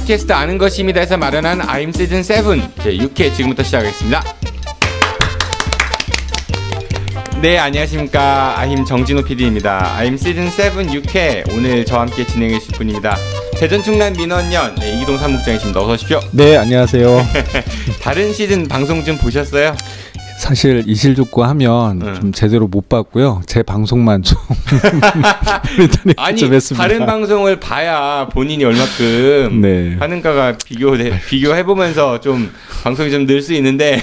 팟캐스트 아는 것입니다에서 마련한 아임 시즌 7 제6회 지금부터 시작하겠습니다. 네, 안녕하십니까. 아임 정진호 PD입니다. 아임 시즌 7 6회 오늘 저와 함께 진행해 주실 분입니다. 대전 충남 민원연 이기동 사무국장이십니다. 어서 오십시오. 네, 안녕하세요. 다른 시즌 방송 좀 보셨어요? 사실 이실족구 하면 좀 제대로 못 봤고요. 제 방송만 좀 아니 좀 했습니다. 다른 방송을 봐야 본인이 얼마큼 네. 하는가가 비교해보면서 좀 방송이 좀 늘 수 있는데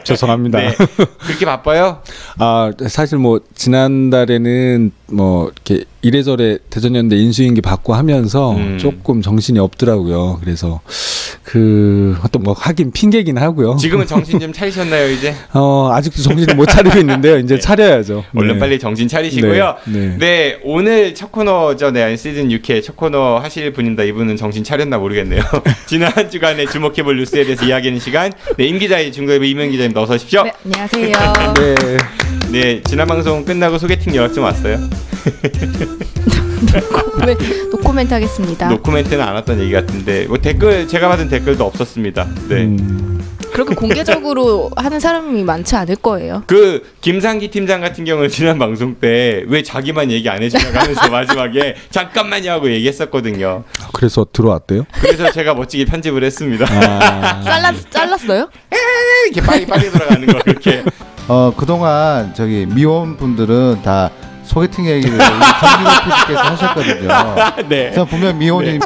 죄송합니다. 네. 그렇게 바빠요? 아, 사실 뭐 지난달에는 뭐 이렇게 이래저래 대전연대 인수인계 받고 하면서 조금 정신이 없더라고요. 그래서 그 어떤 뭐 하긴 핑계긴 하고요. 지금은 정신 좀 차리셨나요 이제? 아직도 정신을 못 차리고 있는데요. 이제 네. 차려야죠. 얼른 네. 빨리 정신 차리시고요. 네. 네, 오늘 첫 코너죠. 네, 시즌 6회 첫 코너 하실 분입니다. 이분은 정신 차렸나 모르겠네요. 지난 한 주간에 주목해볼 뉴스에 대해서 이야기하는 시간. 네, 임 기자의 중국의 이명 기자님 어서 오십시오. 네, 안녕하세요. 네. 네, 지난 방송 끝나고 소개팅 연락 좀 왔어요. 왜 노코멘트 하겠습니다. 노코멘트는 안 왔던 얘기 같은데 뭐 댓글 제가 받은 댓글도 없었습니다. 네. 그렇게 공개적으로 하는 사람이 많지 않을 거예요. 그 김상기 팀장 같은 경우는 지난 방송 때 왜 자기만 얘기 안 해주냐고 하면서 마지막에 잠깐만요 하고 얘기했었거든요. 그래서 들어왔대요? 그래서 제가 멋지게 편집을 했습니다. 잘랐어요? 이렇게 빨리 돌아가는 거 그렇게. 그동안 저기 미혼 분들은 다 소개팅 얘기를 우리 정진호 PD께서 하셨거든요. 네. 그래서 분명 미혼이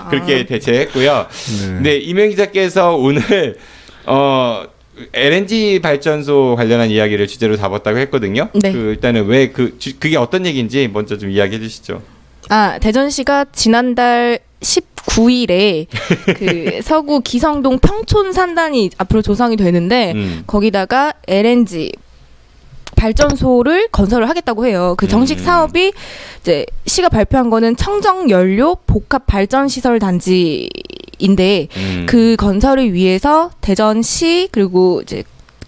그렇게 대체했고요. 네, 이명 기자께서 오늘 LNG 발전소 관련한 이야기를 주제로 잡았다고 했거든요. 네. 일단은 왜 그게 어떤 얘기인지 먼저 좀 이야기해 주시죠. 대전시가 지난달 19일에 그 서구 기성동 평촌 산단이 앞으로 조성이 되는데 거기다가 LNG 발전소를 건설을 하겠다고 해요. 그 정식 사업이 이제 시가 발표한 거는 청정연료 복합 발전 시설 단지인데 그 건설을 위해서 대전시 그리고 이제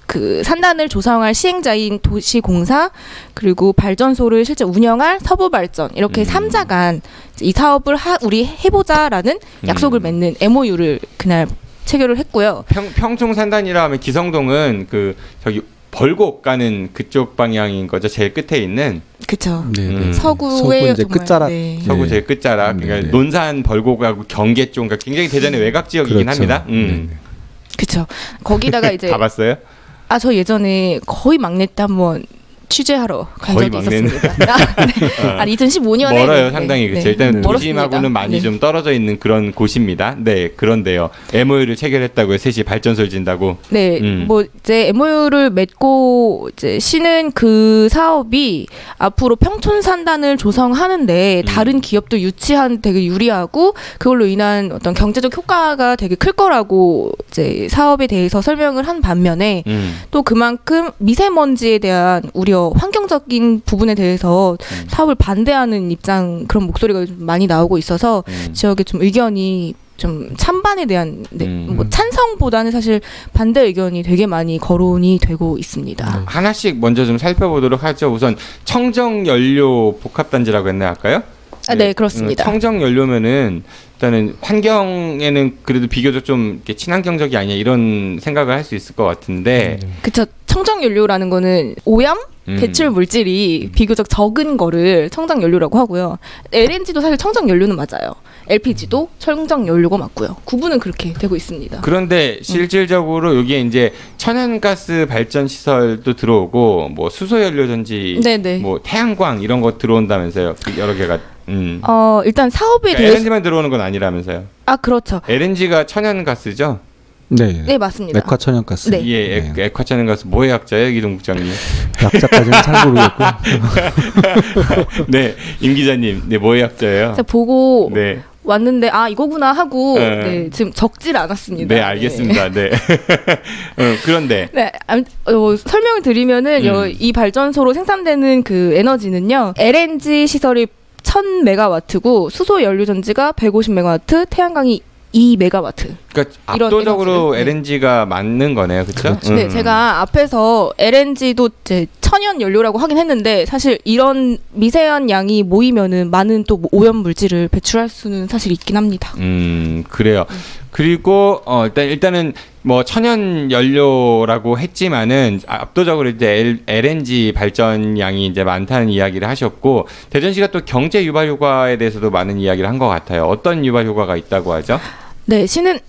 그 산단을 조성할 시행자인 도시공사 그리고 발전소를 실제 운영할 서부발전 이렇게 3자간 이 사업을 우리 해보자라는 약속을 맺는 MOU를 그날 체결을 했고요. 평촌 산단이라 하면 기성동은 그 저기 벌곡 가는 그쪽 방향인 거죠. 제일 끝에 있는. 그렇죠. 서구의 이제 끝자락. 네. 서구 제일 끝자락. 그러니까 논산 벌곡하고 경계 쪽, 그러니까 굉장히 대전의 외곽 지역이긴 그렇죠. 합니다. 그렇죠. 거기다가 이제 가봤어요? 저 예전에 거의 막내 때 한번 취재하러 간 적이 있었습니다. 네. 2015년에 멀어요, 상당히. 그렇죠. 일단 멀었습니다. 도심하고는 많이 좀 떨어져 있는 그런 곳입니다. 네, 그런데요. MOU를 체결했다고요. 셋이 발전소를 진다고. 네, 뭐 이제 MOU를 맺고 이제 시는 그 사업이 앞으로 평촌 산단을 조성하는데 다른 기업도 유치한 되게 유리하고 그걸로 인한 어떤 경제적 효과가 되게 클 거라고 이제 사업에 대해서 설명을 한 반면에 또 그만큼 미세먼지에 대한 우려 환경적인 부분에 대해서 사업을 반대하는 입장 그런 목소리가 좀 많이 나오고 있어서 지역에 좀 의견이 좀 찬반에 대한 뭐 찬성보다는 사실 반대 의견이 되게 많이 거론이 되고 있습니다. 하나씩 먼저 좀 살펴보도록 하죠. 우선 청정연료 복합단지라고 했나요, 아까요? 네, 그렇습니다. 청정연료면은 일단은 환경에는 그래도 비교적 좀 이렇게 친환경적이 아니냐 이런 생각을 할 수 있을 것 같은데. 그쵸. 청정연료라는 거는 오염? 배출 물질이 비교적 적은 거를 청정연료라고 하고요. LNG도 사실 청정연료는 맞아요. LPG도 청정연료가 맞고요. 구분은 그렇게 되고 있습니다. 그런데 실질적으로 여기에 이제 천연가스 발전 시설도 들어오고 뭐 수소연료전지, 뭐 태양광 이런 거 들어온다면서요. 여러 개가. 일단 사업에 대해서 LNG만 들어오는 건 아니라면서요. 그렇죠. LNG가 천연가스죠? 네, 맞습니다. 액화천연가스. 네. 예, 액화천연가스 뭐의 약자예요, 이동 국장님? 약자까지는 잘 모르겠고. 네, 임 기자님, 네, 뭐의 약자예요? 제가 보고 왔는데 이거구나 하고 지금 적질 않았습니다. 네, 알겠습니다. 네. 그런데 설명을 드리면은 이 발전소로 생산되는 그 에너지는요, LNG 시설이 1000메가와트고 수소 연료 전지가 150메가와트, 태양광이 2메가와트. 그러니까 압도적으로 LNG가 맞는 거네요, 그렇죠? 네, 제가 앞에서 LNG도 이제 천연 연료라고 하긴 했는데 사실 이런 미세한 양이 모이면은 많은 또 오염 물질을 배출할 수는 사실 있긴 합니다. 그래요. 그리고 일단은 뭐 천연 연료라고 했지만은 압도적으로 이제 LNG 발전량이 이제 많다는 이야기를 하셨고, 대전시가 또 경제 유발 효과에 대해서도 많은 이야기를 한 것 같아요. 어떤 유발 효과가 있다고 하죠? 네, 시는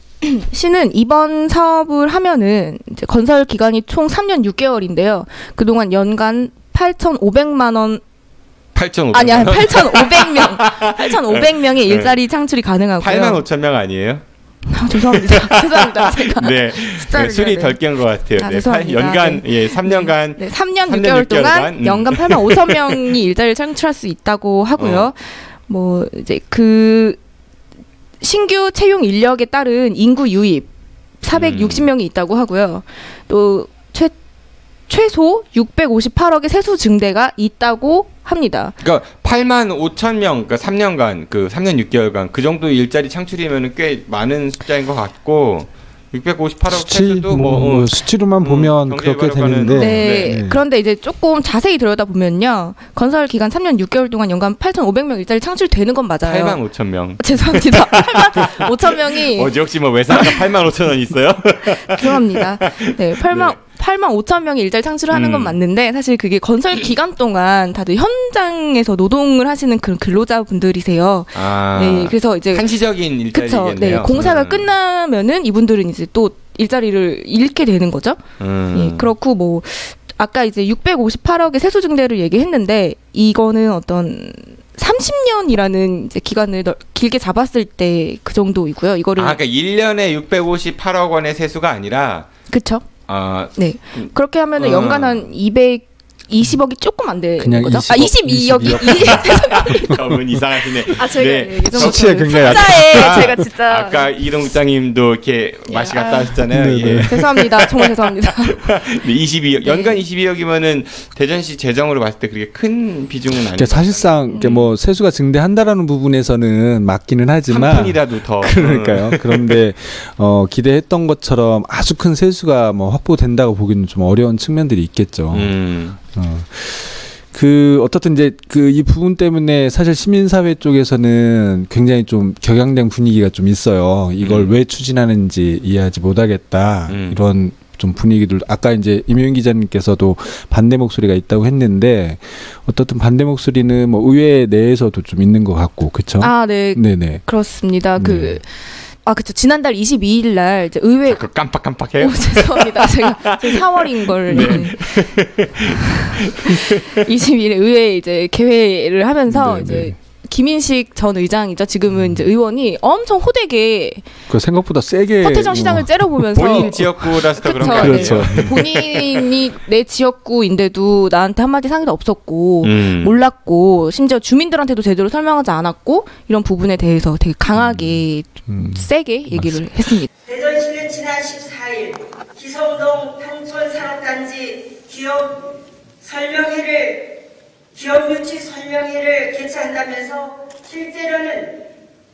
이번 사업을 하면은 이제 건설 기간이 총 3년 6개월인데요. 그동안 연간 8,500만 원 8,500명? 아니야, 8,500명. 8,500명의 일자리 창출이 가능하고요. 8만 5천 명 아니에요? 죄송합니다. 죄송합니다. 제가 네. 술이 덜 깬 것 같아요. 네. 죄송합니다. 연간 3년간 3년 6개월 동안 연간 8만 5천 명이 일자리를 창출할 수 있다고 하고요. 뭐 이제 그 신규 채용 인력에 따른 인구 유입 460명이 있다고 하고요. 또 최소 658억의 세수 증대가 있다고 합니다. 그러니까 8만 5천 명, 그러니까 3년간, 3년 6개월간 그 정도 일자리 창출이면 꽤 많은 숫자인 것 같고, 658억 세수도 수치로만 보면 그렇게 되는데. 네. 그런데 이제 조금 자세히 들여다보면요, 건설 기간 3년 6개월 동안 연간 8,500명 일자리 창출되는 건 맞아요. 8만 5천 명. 죄송합니다. 8만 5천 명이. 혹시 뭐 외상가 8만 5천 원 있어요? 죄송합니다. 네, 8만 5천 명이 일자리 창출하는 건 맞는데 사실 그게 건설 기간 동안 다들 현장에서 노동을 하시는 그런 근로자분들이세요. 네, 그래서 이제 한시적인 일자리겠네요. 네, 공사가 끝나면은 이분들은 이제 또 일자리를 잃게 되는 거죠. 예, 그렇고 뭐 아까 이제 658억의 세수 증대를 얘기했는데 이거는 어떤 30년이라는 이제 기간을 길게 잡았을 때 그 정도이고요. 이거를 그러니까 1년에 658억 원의 세수가 아니라 그렇죠. 네. 그렇게 하면은 연간 한 220억이 조금 안 되는 그냥 거죠? 22억이. 너무 이상하시네. 제가 수치에 굉장히 숫자에 제가 진짜 아까 이동국장님도 이렇게 맛이 갔다 하셨잖아요. 예. 죄송합니다. 정말 죄송합니다. 22억 연간 22억이면은 대전시 재정으로 봤을 때 그렇게 큰 비중은 아니에요. 그러니까 사실상 뭐 세수가 증대한다라는 부분에서는 맞기는 하지만 한 푼이라도 더 그러니까요. 그런데 기대했던 것처럼 아주 큰 세수가 뭐 확보된다고 보기는 좀 어려운 측면들이 있겠죠. 어떻든 이제 이 부분 때문에 사실 시민사회 쪽에서는 굉장히 좀 격양된 분위기가 좀 있어요. 이걸 왜 추진하는지 이해하지 못하겠다. 이런 좀 분위기들, 아까 이제 임효인 기자님께서도 반대 목소리가 있다고 했는데 어떻든 반대 목소리는 뭐 의회 내에서도 좀 있는 것 같고, 그렇죠? 네. 네네. 그렇습니다. 그쵸. 지난달 22일 날 이제 의회 깜빡해요? 죄송합니다. 제가 4월인 걸. 네. 22일에 의회 이제 개회를 하면서 이제 김인식 전 의장이죠. 지금은 이제 의원이 엄청 호되게 생각보다 세게 허태정 시장을 째려보면서 본인 지역구라서 그런 거 아니에요? 그렇죠. 본인이 내 지역구인데도 나한테 한마디 상의도 없었고 몰랐고 심지어 주민들한테도 제대로 설명하지 않았고 이런 부분에 대해서 되게 강하게 세게 얘기를 했습니다. 대전시는 지난 14일 기성동 평촌산업단지 기업 유치 설명회를 개최한다면서 실제로는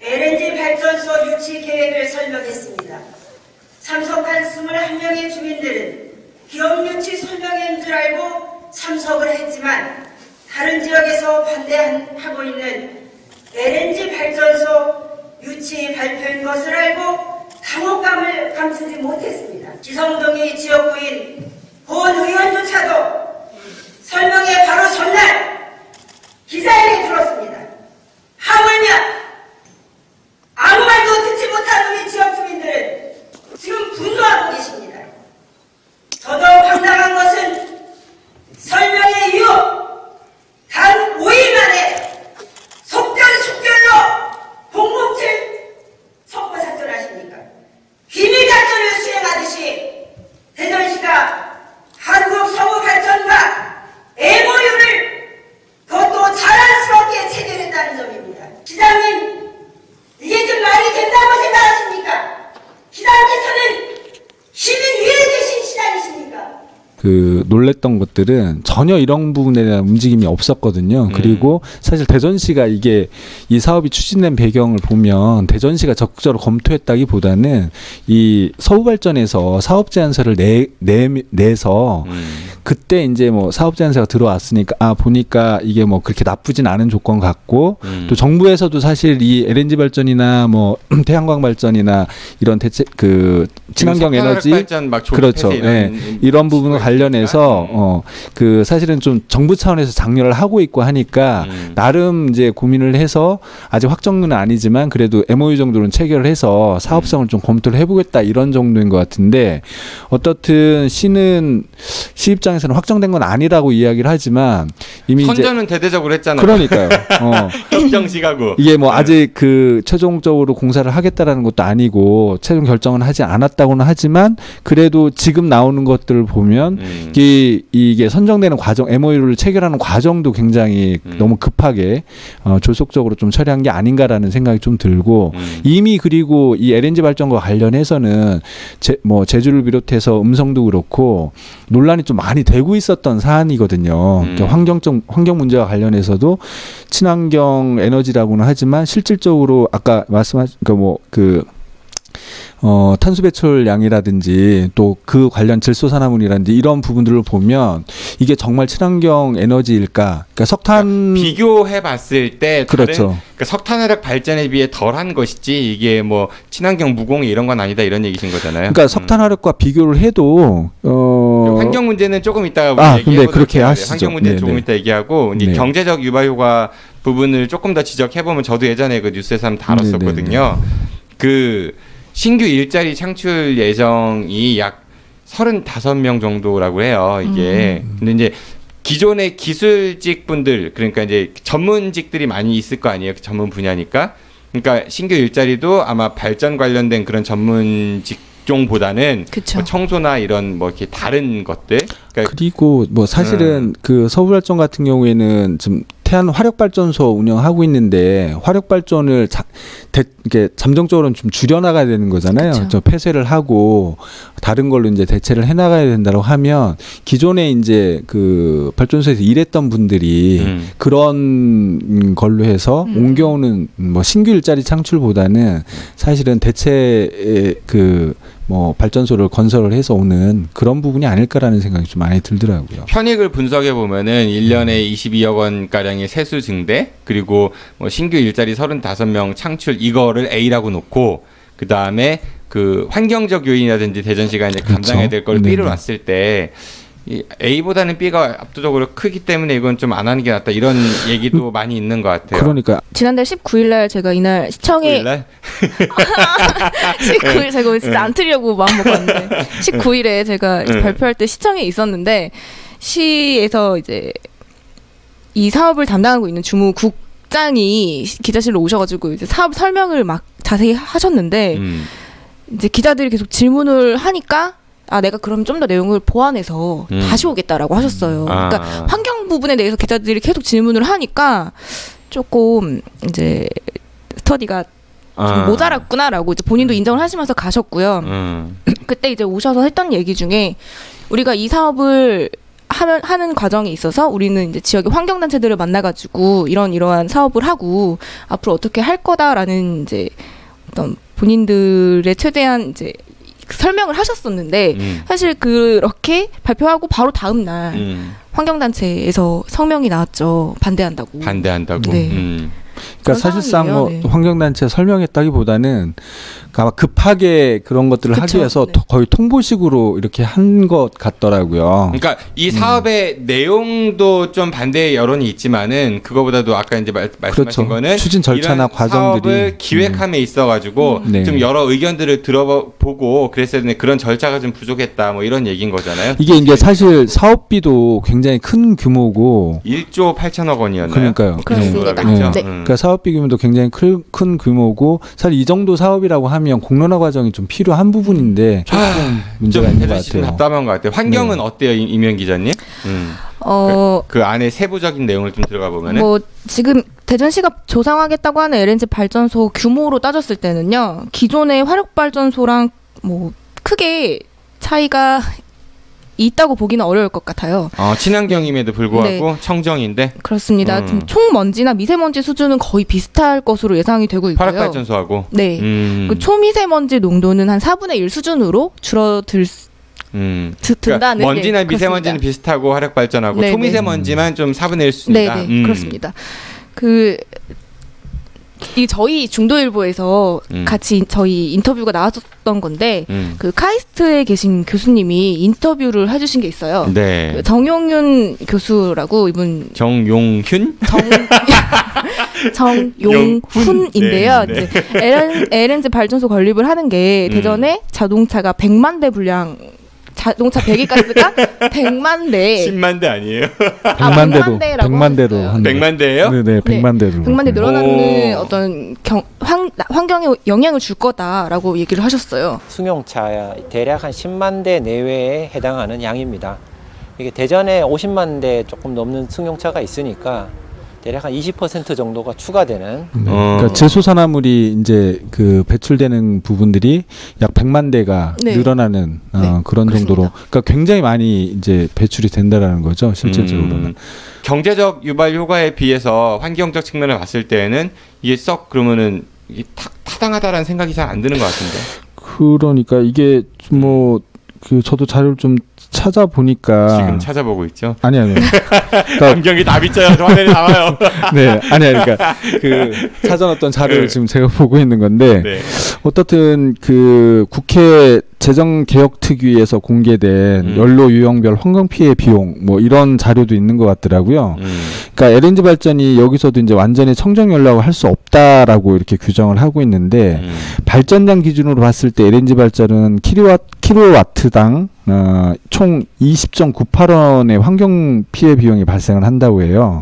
LNG 발전소 유치 계획을 설명했습니다. 참석한 21명의 주민들은 기업 유치 설명회인 줄 알고 참석을 했지만 다른 지역에서 반대하고 있는 LNG 발전소 유치 발표인 것을 알고 당혹감을 감추지 못했습니다. 기성동이 지역구인 본 의원조차도 설명회 바로 전날 기자회견에 들었습니다. 하물며 아무 말도 듣지 못한 우리 지역 주민들은 지금 분노하고 계십니다. 더더욱 황당한 것은 설명회 이후 단 5일 만에 속전속결로 공공칠 첩보 작전을 하십니까? 비밀 작전을 수행하듯이 대전시가 한국 서부 발전과 MOU를 그것도 자랑스럽게 그 놀랬던 것들은 전혀 이런 부분에 대한 움직임이 없었거든요. 그리고 사실 대전시가 이게 이 사업이 추진된 배경을 보면 대전시가 적극적으로 검토했다기보다는 이 서부발전에서 사업 제안서를 내서 그때 이제 뭐 사업 제안서가 들어왔으니까 보니까 이게 뭐 그렇게 나쁘진 않은 조건 같고 또 정부에서도 사실 이 LNG 발전이나 뭐 태양광 발전이나 이런 대체 그 친환경 에너지 그렇죠. 이런 부분과 관련해서 그 사실은 좀 정부 차원에서 장려를 하고 있고 하니까 나름 이제 고민을 해서 아직 확정은 아니지만 그래도 MOU 정도는 체결을 해서 사업성을 좀 검토를 해보겠다 이런 정도인 것 같은데 어떻든 시 입장에서는 확정된 건 아니라고 이야기를 하지만 이미 선전은 이제 대대적으로 했잖아요. 그러니까요. 협정식하고 이게 뭐 아직 그 최종적으로 공사를 하겠다라는 것도 아니고 최종 결정은 하지 않았다고는 하지만 그래도 지금 나오는 것들을 보면 이게 선정되는 과정, MOU를 체결하는 과정도 굉장히 너무 급하게 졸속적으로 좀 처리한 게 아닌가라는 생각이 좀 들고 이미 그리고 이 LNG 발전과 관련해서는 제주를 비롯해서 음성도 그렇고 논란이 좀 많이 되고 있었던 사안이거든요. 그러니까 환경 문제와 관련해서도 친환경 에너지라고는 하지만 실질적으로 아까 말씀하신 탄소 배출량이라든지 또 그 관련 질소산화물이라든지 이런 부분들을 보면 이게 정말 친환경 에너지일까? 그러니까 석탄 비교해 봤을 때 그렇죠. 그러니까 석탄화력 발전에 비해 덜한 것이지 이게 뭐 친환경 무공해 이런 건 아니다 이런 얘기신 거잖아요. 그러니까 석탄화력과 비교를 해도 환경 문제는 조금 이따가 근데 그렇게 하시죠. 환경 문제 조금 이따 얘기하고 이제 경제적 유발 효과 부분을 조금 더 지적해 보면 저도 예전에 그 뉴스에서 한번 다뤘었거든요. 그 신규 일자리 창출 예정이 약 35명 정도라고 해요. 이게. 근데 이제 기존의 기술직 분들, 그러니까 이제 전문직들이 많이 있을 거 아니에요. 전문 분야니까. 그러니까 신규 일자리도 아마 발전 관련된 그런 전문 직종보다는 뭐 청소나 이런 뭐 이렇게 다른 것들. 그러니까 그리고 뭐 사실은 그 서부발전 같은 경우에는 좀 태안 화력발전소 운영하고 있는데 화력발전을 이렇게 잠정적으로는 좀 줄여나가야 되는 거잖아요. 저 폐쇄를 하고 다른 걸로 이제 대체를 해나가야 된다고 하면 기존에 이제 그 발전소에서 일했던 분들이 그런 걸로 해서 옮겨오는 뭐 신규 일자리 창출보다는 사실은 대체 뭐 발전소를 건설을 해서 오는 그런 부분이 아닐까라는 생각이 좀 많이 들더라고요. 편익을 분석해 보면은 1년에 22억 원 가량의 세수 증대 그리고 뭐 신규 일자리 35명 창출 이거를 A라고 놓고 그 다음에 그 환경적 요인이라든지 대전시가 이제 감당해야 될 걸 B를 놨을 때 이 A보다는 B가 압도적으로 크기 때문에 이건 좀 안 하는 게 낫다 이런 얘기도 많이 있는 것 같아요. 그러니까 지난달 19일 날 제가 이날 시청에 19일 제가 진짜 안 틀려고 마음 먹었는데 19일에 제가 발표할 때 시청에 있었는데 시에서 이제 이 사업을 담당하고 있는 주무국장이 기자실로 오셔가지고 이제 사업 설명을 막 자세히 하셨는데 이제 기자들이 계속 질문을 하니까 내가 그럼 좀 더 내용을 보완해서 다시 오겠다라고 하셨어요. 그러니까 환경 부분에 대해서 기자들이 계속 질문을 하니까 조금 이제 스터디가 좀 모자랐구나라고 이제 본인도 인정을 하시면서 가셨고요. 그때 이제 오셔서 했던 얘기 중에 우리가 이 사업을 하는 과정에 있어서 우리는 이제 지역의 환경단체들을 만나가지고 이러한 사업을 하고 앞으로 어떻게 할 거다라는 이제 어떤 본인들의 최대한 이제 설명을 하셨었는데 사실 그렇게 발표하고 바로 다음 날 환경단체에서 성명이 나왔죠. 반대한다고. 네. 그러니까 사실상 뭐 환경단체 설명했다기보다는 아마 급하게 그런 것들을 하기 위해서 거의 통보식으로 이렇게 한 것 같더라고요. 그러니까 이 사업의 내용도 좀 반대 여론이 있지만은 그거보다도 아까 이제 말씀하신 거는 추진 절차나 과정들이 사업을 기획함에 있어가지고 좀 여러 의견들을 들어보고 그랬어야 되는데 그런 절차가 좀 부족했다 뭐 이런 얘기인 거잖아요. 이게 이제 사실 사업비도 굉장히 큰 규모고 1조 8천억 원이었나요? 그러니까요. 그렇습니다. 그러니까 사업비 규모도 굉장히 큰 규모고 사실 이 정도 사업이라고 하면 공론화 과정이 좀 필요한 부분인데 조금 문제가 있는 것 같아요. 답답한 것 같아요. 환경은 어때요, 이면 기자님? 그 안에 세부적인 내용을 좀 들어가 보면은 뭐 지금 대전시가 조성하겠다고 하는 LNG 발전소 규모로 따졌을 때는요, 기존의 화력 발전소랑 뭐 크게 차이가 있다고 보기는 어려울 것 같아요. 친환경임에도 불구하고 네. 청정인데 그렇습니다. 총 먼지나 미세먼지 수준은 거의 비슷할 것으로 예상이 되고 있고요. 화력발전소하고 네. 그 초미세먼지 농도는 한 4분의 1 수준으로 든다는 그러니까 먼지나 미세먼지는 그렇습니다. 비슷하고 화력발전하고 네네. 초미세먼지만 좀 4분의 1 수준이다. 네, 그렇습니다. 이 저희 중도일보에서 같이 저희 인터뷰가 나왔었던 건데 그 카이스트에 계신 교수님이 인터뷰를 해주신 게 있어요. 네. 그 정용윤 교수라고 이분 정용훈? 정용훈인데요. 네, 네. 이제 LNG 발전소 건립을 하는 게 대전에 자동차가 100만 대 분량 자동차 배기가스가 100만 대 10만 대 아니에요? 100만 대로 100만 대예요? 네네 100만 대로 100만 대 늘어나는 오. 어떤 환경에 영향을 줄 거다라고 얘기를 하셨어요. 승용차 대략 한 10만 대 내외에 해당하는 양입니다. 이게 대전에 50만 대 조금 넘는 승용차가 있으니까 대략 한 20% 정도가 추가되는. 그러니까 질소산화물이 이제 그 배출되는 부분들이 약 100만 대가 네. 늘어나는 네, 그런 그렇습니다. 정도로, 그러니까 굉장히 많이 이제 배출이 된다라는 거죠, 실질적으로는. 경제적 유발 효과에 비해서 환경적 측면을 봤을 때는 이게 썩 그러면은 이게 타당하다라는 생각이 잘 안 드는 것 같은데. 그러니까 이게 뭐 그 저도 자료를 좀 찾아보니까 지금 찾아보고 있죠. 아니요. 그러니까 환경이 답이 있어요. 화면에 나와요. 네, 그러니까 그 찾아놨던 자료를 네. 지금 제가 보고 있는 건데 네. 어떻든 그 국회 재정개혁특위에서 공개된 연료 유형별 환경 피해 비용 뭐 이런 자료도 있는 것 같더라고요. 그러니까 LNG 발전이 여기서도 이제 완전히 청정 연료라고 할 수 없다라고 이렇게 규정을 하고 있는데 발전량 기준으로 봤을 때 LNG 발전은 킬로와트당 총 20.98원의 환경 피해 비용이 발생을 한다고 해요.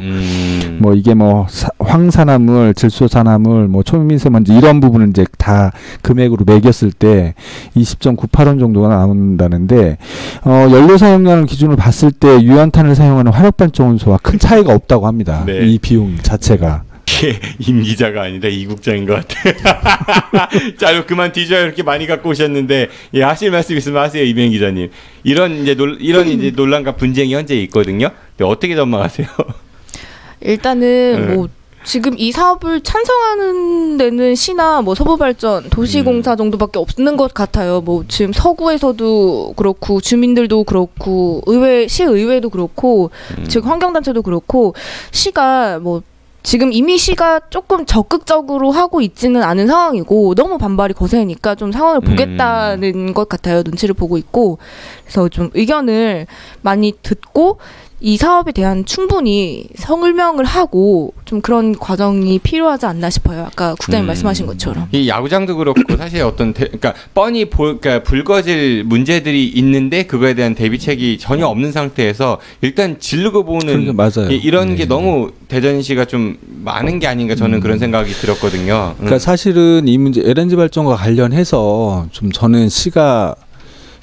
뭐 이게 뭐 황산화물, 질소산화물, 뭐 초미세먼지 이런 부분을 이제 다 금액으로 매겼을 때 20.98원 정도가 나온다는데 연료 사용량을 기준으로 봤을 때 유연탄을 사용하는 화력발전소와 큰 차이가 없다고 합니다. 네. 이 비용 자체가. 임 기자가 아니라 이 국장인 것 같아. 자료 그만 뒤져요. 이렇게 많이 갖고 오셨는데 하실 말씀 있으면 하세요, 이병 기자님. 이런 이제 논란과 분쟁이 현재 있거든요. 근데 어떻게 전망하세요? 일단은 뭐 지금 이 사업을 찬성하는 데는 시나 뭐 서부발전, 도시공사 정도밖에 없는 것 같아요. 뭐 지금 서구에서도 그렇고 주민들도 그렇고 시의회도 그렇고 즉 환경단체도 그렇고 시가 뭐 지금 이미 시가 조금 적극적으로 하고 있지는 않은 상황이고 너무 반발이 거세니까 좀 상황을 보겠다는 것 같아요. 눈치를 보고 있고 그래서 좀 의견을 많이 듣고 이 사업에 대한 충분히 설명을 하고 좀 그런 과정이 필요하지 않나 싶어요. 아까 국장님 말씀하신 것처럼. 이 야구장도 그렇고 사실 어떤 그러니까 뻔히 그러니까 불거질 문제들이 있는데 그거에 대한 대비책이 전혀 없는 상태에서 일단 지르고 보는 맞아요. 이런 게 너무 대전시가 좀 많은 게 아닌가 저는 그런 생각이 들었거든요. 그러니까 사실은 이 문제 LNG 발전과 관련해서 좀 저는 시가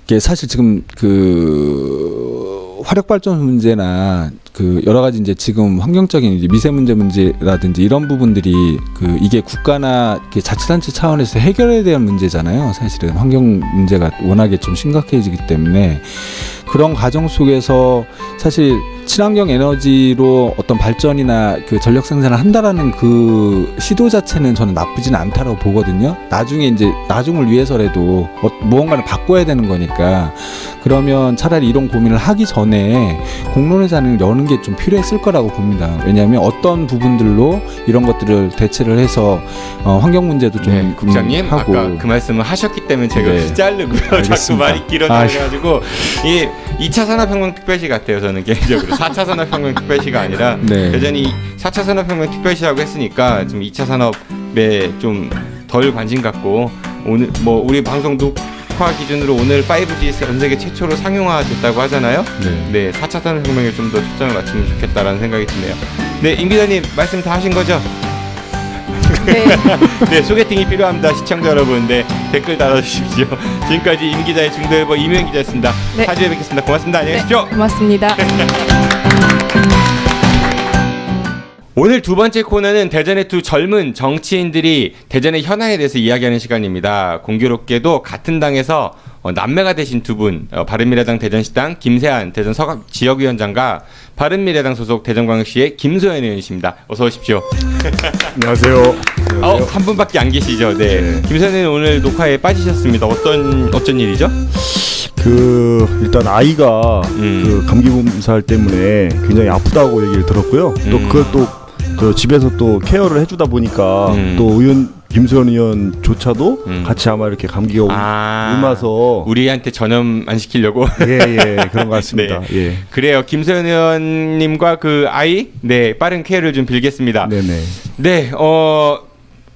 이게 사실 지금 그 화력발전 문제나 그 여러 가지 이제 지금 환경적인 이제 미세먼지 문제라든지 이런 부분들이 그 이게 국가나 이렇게 자치단체 차원에서 해결해야 되는 문제잖아요. 사실은 환경 문제가 워낙에 좀 심각해지기 때문에 그런 과정 속에서 사실 친환경 에너지로 어떤 발전이나 그 전력 생산을 한다라는 그 시도 자체는 저는 나쁘지는 않다라고 보거든요. 나중에 이제 나중을 위해서라도 무언가를 바꿔야 되는 거니까 그러면 차라리 이런 고민을 하기 전에 공론회장을 여는 게 좀 필요했을 거라고 봅니다. 왜냐하면 어떤 부분들로 이런 것들을 대체를 해서 환경 문제도 좀 네, 국장님 하고. 아까 그 말씀을 하셨기 때문에 제가 네. 자르고요. 자꾸 알겠습니다. 말이 길어져가지고 이 2차 산업혁명 특별시 같아요. 저는 개인적으로 4차 산업혁명 특별시가 아니라 네. 여전히 4차 산업혁명 특별시라고 했으니까 좀 2차 산업에 좀 덜 관심 갖고 오늘 뭐 우리 방송 녹화 기준으로 오늘 5G 전 세계 최초로 상용화됐다고 하잖아요. 네, 4차 산업혁명에 좀 더 초점을 맞추면 좋겠다라는 생각이 드네요. 네, 임 기자님 말씀 다 하신 거죠? 네. 네, 소개팅이 필요합니다. 시청자 여러분. 네, 댓글 달아주십시오. 지금까지 임 기자의 중도일보 이명 기자였습니다. 네. 4주에 뵙겠습니다. 고맙습니다. 안녕히 계십시오. 고맙습니다. 오늘 두 번째 코너는 대전의 두 젊은 정치인들이 대전의 현안에 대해서 이야기하는 시간입니다. 공교롭게도 같은 당에서 남매가 되신 두 분, 바른미래당 대전시당 김세한 대전 서갑 지역위원장과 바른미래당 소속 대전광역시의 김소연 의원이십니다. 어서 오십시오. 안녕하세요. 한 분밖에 안 계시죠? 네. 김소연 의원 오늘 녹화에 빠지셨습니다. 어쩐 일이죠? 일단 아이가 그 감기 몸살 때문에 굉장히 아프다고 얘기를 들었고요. 또 그걸 또 집에서 또 케어를 해주다 보니까 또 김소연 의원조차도 같이 아마 이렇게 감기가 옮아서 우리한테 전염 안 시키려고 예 그런 것 같습니다. 네. 예. 그래요. 김소연 의원님과 그 아이 빠른 케어를 좀 빌겠습니다. 네네. 네.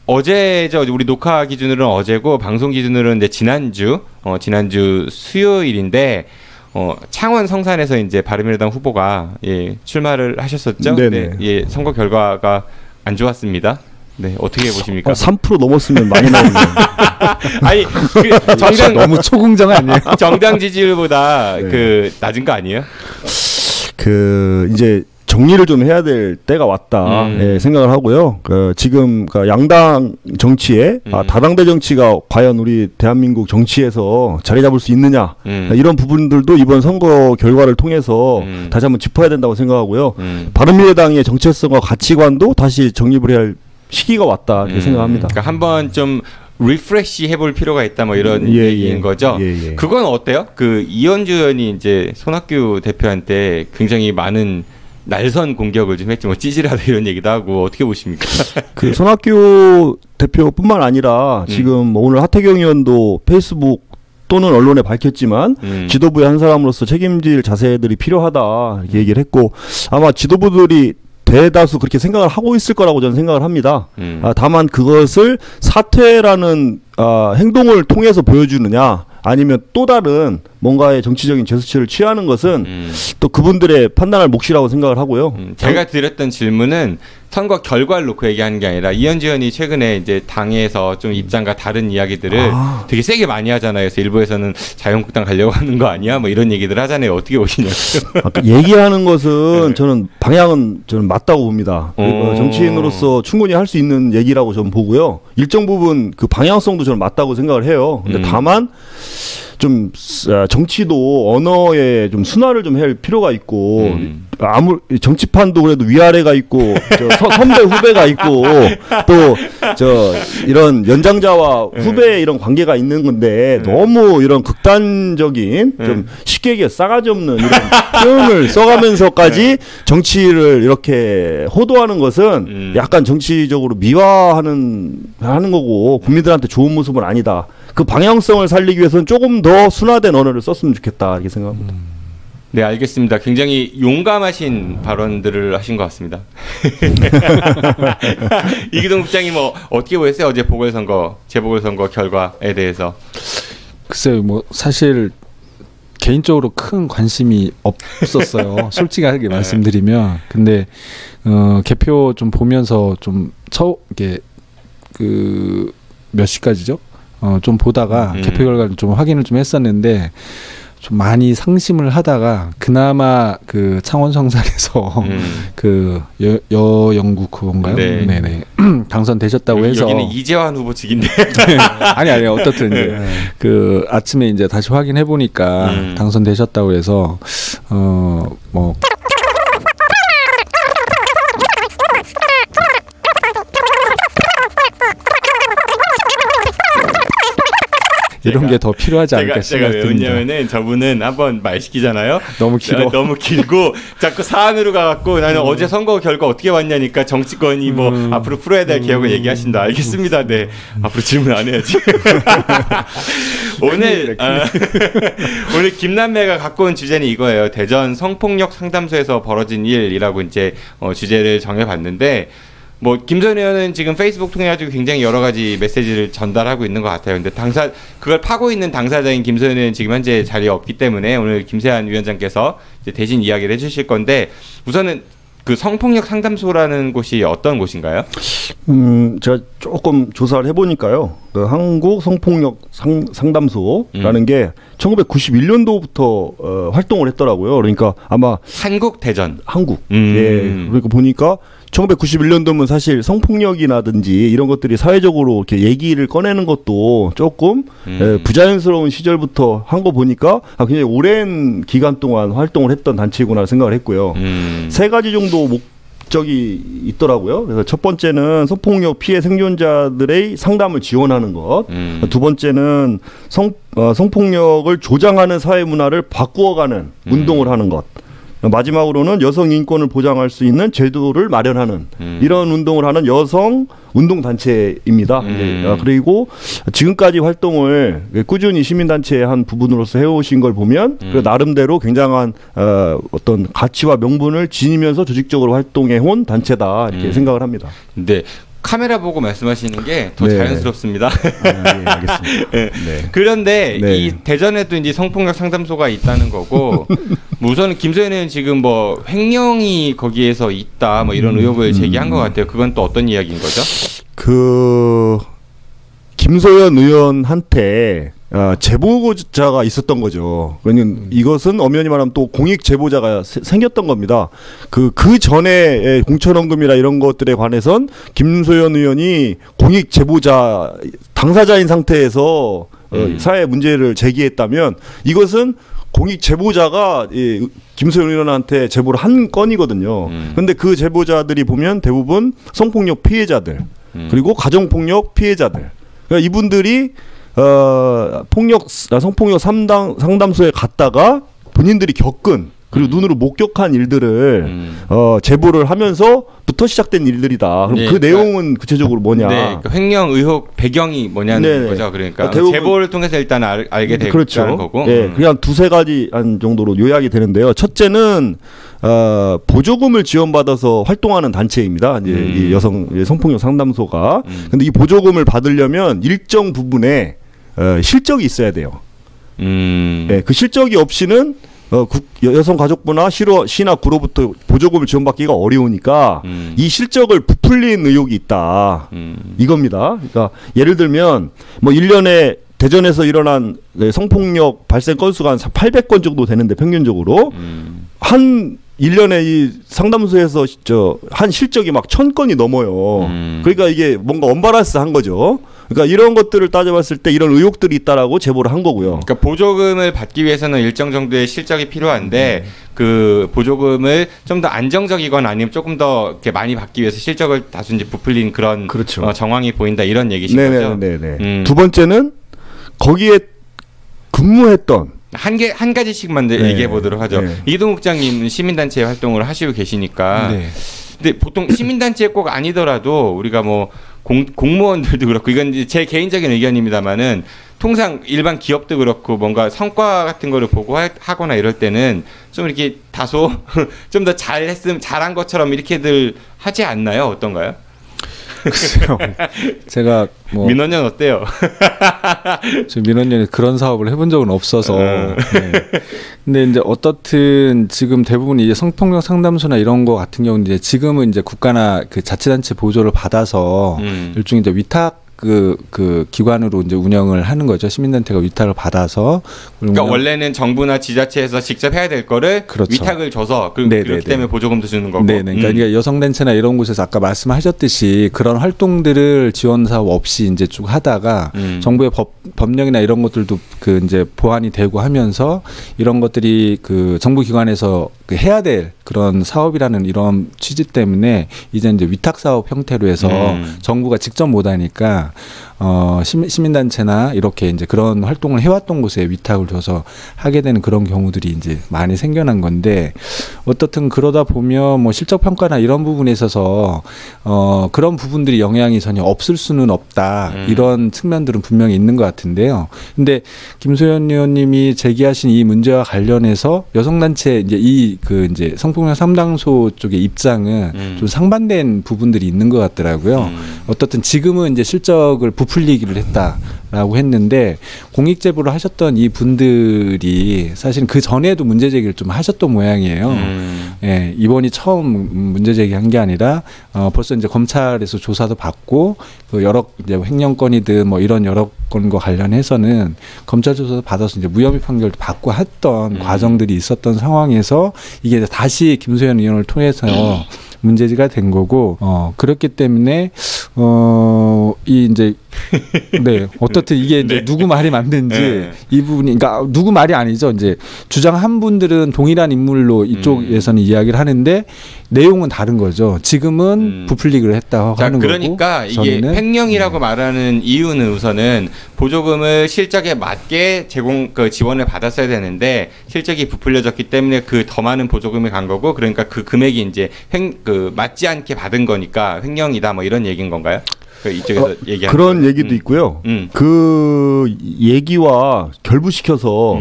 어제죠. 우리 녹화 기준으로는 어제고 방송 기준으로는 이제 지난주 수요일인데 창원 성산에서 이제 바른미래당 후보가 출마를 하셨었죠. 네네. 네. 선거 결과가 안 좋았습니다. 네, 어떻게 보십니까? 3% 넘었으면 많이 나오네요. 아니, 정당 너무 초공정 아니에요? 정당 지지율보다 낮은 거 아니에요? 이제 정리를 좀 해야 될 때가 왔다 생각을 하고요. 지금 양당 정치에 다당대 정치가 과연 우리 대한민국 정치에서 자리 잡을 수 있느냐 이런 부분들도 이번 선거 결과를 통해서 다시 한번 짚어야 된다고 생각하고요. 바른미래당의 정체성과 가치관도 다시 정립을 해야 할 시기가 왔다 이렇게 생각합니다. 그러니까 한번 좀 리프레시 해볼 필요가 있다 뭐 이런 얘기인 거죠. 그건 어때요? 이현주 의원이 이제 손학규 대표한테 굉장히 많은 날선 공격을 좀 했지, 뭐 찌질하다 이런 얘기도 하고, 어떻게 보십니까? 손학규 대표뿐만 아니라 지금 뭐 오늘 하태경 의원도 페이스북 또는 언론에 밝혔지만 지도부의 한 사람으로서 책임질 자세들이 필요하다 이렇게 얘기를 했고, 아마 지도부들이 대다수 그렇게 생각을 하고 있을 거라고 저는 생각을 합니다. 다만 그것을 사퇴라는 행동을 통해서 보여주느냐 아니면 또 다른 뭔가의 정치적인 제스처를 취하는 것은 또 그분들의 판단할 몫이라고 생각을 하고요. 제가 드렸던 질문은 선거 결과를 놓고 얘기하는 게 아니라 이현주 의원이 최근에 이제 당에서 좀 입장과 다른 이야기들을 되게 세게 많이 하잖아요. 그래서 일부에서는 자유한국당 가려고 하는 거 아니야? 뭐 이런 얘기들 하잖아요. 어떻게 보시냐고요. 얘기하는 것은 저는 방향은 맞다고 봅니다. 정치인으로서 충분히 할 수 있는 얘기라고 저는 보고요. 일정 부분 그 방향성도 저는 맞다고 생각을 해요. 근데 다만 좀 정치도 언어에 좀 순화를 좀 할 필요가 있고 정치판도 그래도 위아래가 있고 선배 후배가 있고 또 이런 연장자와 후배의 이런 관계가 있는 건데 너무 이런 극단적인 좀 쉽게 얘기해 싸가지 없는 이런 표현을 써가면서까지 정치를 이렇게 호도하는 것은 약간 정치적으로 미화하는 거고 국민들한테 좋은 모습은 아니다. 그 방향성을 살리기 위해서는 조금 더 순화된 언어를 썼으면 좋겠다 이렇게 생각합니다. 네, 알겠습니다. 굉장히 용감하신 발언들을 하신 것 같습니다. 이기동 국장이 뭐 어떻게 보셨어요? 어제 재보궐선거 결과에 대해서. 글쎄요, 뭐 사실 개인적으로 큰 관심이 없었어요. 솔직하게 말씀드리면. 근데 개표 좀 보면서 좀 이게 몇 시까지죠? 좀 보다가 개표 결과를 좀 확인을 좀 했었는데 좀 많이 상심을 하다가 그나마 그 창원 성산에서 그 여영국 후보인가요? 네. 네네 당선되셨다고 해서 여기는 이재환 후보 측인데 아니 어떻든 이제 그 아침에 이제 다시 확인해 보니까 당선되셨다고 해서 뭐. 이런 게 더 필요하지 않을까 제가 왜 웃냐면은 저분은 한번 말 시키잖아요. 너무 길고 자꾸 사안으로 가갖고 나는 어제 선거 결과 어떻게 왔냐니까 정치권이 뭐 앞으로 풀어야 될 개혁을 얘기하신다. 알겠습니다. 네, 앞으로 질문 안 해야지. 오늘 김남매가 갖고 온 주제는 이거예요. 대전 성폭력 상담소에서 벌어진 일이라고 이제 주제를 정해봤는데. 뭐 김소연 의원은 지금 페이스북 통해 가지고 굉장히 여러 가지 메시지를 전달하고 있는 것 같아요. 근데 그걸 파고 있는 당사자인 김소연 의원은 지금 현재 자리에 없기 때문에 오늘 김세한 위원장께서 이제 대신 이야기를 해주실 건데 우선은 그 성폭력 상담소라는 곳이 어떤 곳인가요? 제가 조금 조사를 해보니까요. 그 한국 성폭력 상담소라는 게 1991년도부터 활동을 했더라고요. 그러니까 아마 한국 대전. 한국. 예. 그러니까 보니까 1991년도면 사실 성폭력이라든지 이런 것들이 사회적으로 이렇게 얘기를 꺼내는 것도 조금 부자연스러운 시절부터 한 거 보니까 굉장히 오랜 기간 동안 활동을 했던 단체구나 생각을 했고요. 세 가지 정도 목적이 있더라고요. 그래서 첫 번째는 성폭력 피해 생존자들의 상담을 지원하는 것, 두 번째는 성폭력을 조장하는 사회 문화를 바꾸어가는 운동을 하는 것, 마지막으로는 여성 인권을 보장할 수 있는 제도를 마련하는 이런 운동을 하는 여성 운동단체입니다. 그리고 지금까지 활동을 꾸준히 시민단체의 한 부분으로서 해오신 걸 보면 나름대로 굉장한 어떤 가치와 명분을 지니면서 조직적으로 활동해온 단체다 이렇게 생각을 합니다. 네. 카메라 보고 말씀하시는 게 더 네. 자연스럽습니다. 예, 알겠습니다. 네. 네. 그런데 네. 이 대전에도 이제 성폭력 상담소가 있다는 거고, 뭐 우선 김소연 의원은 지금 뭐 횡령이 거기에서 있다, 뭐 이런 의혹을 제기한 것 같아요. 그건 또 어떤 이야기인 거죠? 김소연 의원한테 제보자가 있었던 거죠. 왜냐면 이것은 엄연히 말하면 또 공익 제보자가 생겼던 겁니다. 그 전에 공천원금이나 이런 것들에 관해선 김소연 의원이 공익 제보자 당사자인 상태에서 사회 문제를 제기했다면 이것은 공익 제보자가 김소연 의원한테 제보를 한 건이거든요. 그런데 그 제보자들이 보면 대부분 성폭력 피해자들 그리고 가정폭력 피해자들. 그러니까 이분들이 성폭력 상담소에 갔다가 본인들이 겪은 그리고 눈으로 목격한 일들을 제보를 하면서부터 시작된 일들이다. 그럼 네, 그 내용은 구체적으로 뭐냐? 네, 그 횡령 의혹 배경이 뭐냐는 네네. 거죠. 그러니까 대부분, 제보를 통해서 일단 알게 되는 그렇죠. 거고. 네, 그냥 두세 가지 한 정도로 요약이 되는데요. 첫째는 보조금을 지원받아서 활동하는 단체입니다. 이제 이 여성 성폭력 상담소가. 근데 이 보조금을 받으려면 일정 부분에 실적이 있어야 돼요. 네, 그 실적이 없이는 여성가족부나 시나 구로부터 보조금을 지원받기가 어려우니까 이 실적을 부풀린 의혹이 있다. 이겁니다. 그러니까 예를 들면 뭐 1년에 대전에서 일어난 성폭력 발생 건수가 한 800건 정도 되는데 평균적으로 한 1년에 이 상담소에서 한 실적이 막 1000건이 넘어요. 그러니까 이게 뭔가 언밸런스한 거죠. 그러니까 이런 것들을 따져봤을 때 이런 의혹들이 있다라고 제보를 한 거고요. 그러니까 보조금을 받기 위해서는 일정 정도의 실적이 필요한데 그 보조금을 좀 더 안정적이거나 아니면 조금 더 이렇게 많이 받기 위해서 실적을 다수 이제 부풀린 그런 그렇죠. 정황이 보인다 이런 얘기신 거죠. 네네네. 두 번째는 거기에 근무했던 한 가지씩만 얘기해 보도록 하죠. 네. 이동 국장님 시민단체 활동을 하시고 계시니까. 네. 근데 보통 시민단체 꼭 아니더라도 우리가 뭐 공무원들도 그렇고 이건 이제 제 개인적인 의견입니다만은 통상 일반 기업도 그렇고 뭔가 성과 같은 거를 보고 하거나 이럴 때는 좀 이렇게 다소 좀 더 잘한 것처럼 이렇게들 하지 않나요? 어떤가요? 글쎄요. 제가 뭐 민원연 어때요? 저 민원연이 그런 사업을 해본 적은 없어서. 네. 근데 이제 어떻든 지금 대부분 이제 성폭력 상담소나 이런 거 같은 경우는 이제 지금은 이제 국가나 그 자치단체 보조를 받아서 일종의 이제 위탁 그 기관으로 이제 운영을 하는 거죠. 시민단체가 위탁을 받아서. 그러니까 원래는 정부나 지자체에서 직접 해야 될 거를 그렇죠. 위탁을 줘서 그렇기 때문에 보조금도 주는 거고. 네네. 그러니까 여성단체나 이런 곳에서 아까 말씀하셨듯이 그런 활동들을 지원 사업 없이 이제 쭉 하다가 정부의 법령이나 이런 것들도 그 이제 보완이 되고 하면서 이런 것들이 그 정부 기관에서 그 해야 될 그런 사업이라는 이런 취지 때문에 이제 위탁 사업 형태로 해서 정부가 직접 못 하니까 시민단체나 이렇게 이제 그런 활동을 해왔던 곳에 위탁을 줘서 하게 되는 그런 경우들이 이제 많이 생겨난 건데 어떻든 그러다 보면 뭐 실적 평가나 이런 부분에 있어서 그런 부분들이 영향이 전혀 없을 수는 없다 이런 측면들은 분명히 있는 것 같은데요. 근데 김소연 의원님이 제기하신 이 문제와 관련해서 여성단체 이제 이제 성폭력 상담소 쪽의 입장은 좀 상반된 부분들이 있는 것 같더라고요. 어떻든 지금은 이제 실적을 부풀리기를 했다라고 했는데 공익 제보를 하셨던 이 분들이 사실 그 전에도 문제 제기를 좀 하셨던 모양이에요. 예, 이번이 처음 문제 제기한 게 아니라 벌써 이제 검찰에서 조사도 받고 그 여러 이제 횡령건이든 뭐 이런 여러 건과 관련해서는 검찰 조사도 받아서 이제 무혐의 판결도 받고 했던 과정들이 있었던 상황에서 이게 다시 김소연 의원을 통해서 문제가 된 거고 그렇기 때문에 이 이제 네 어떻든 이게 이제 네. 누구 말이 맞는지 네. 이 부분이 그러니까 누구 말이 아니죠. 이제 주장한 분들은 동일한 인물로 이쪽에서는 이야기를 하는데 내용은 다른 거죠. 지금은 부풀리기를 했다고 자, 하는 그러니까 거고. 이게 저는 횡령이라고 말하는 이유는 우선은 보조금을 실적에 맞게 지원을 받았어야 되는데 실적이 부풀려졌기 때문에 그 더 많은 보조금이 간 거고 그러니까 그 금액이 이제 맞지 않게 받은 거니까 횡령이다 뭐 이런 얘기인 건가요? 이쪽에서 얘기하는 그런 거는. 얘기도 있고요. 그 얘기와 결부시켜서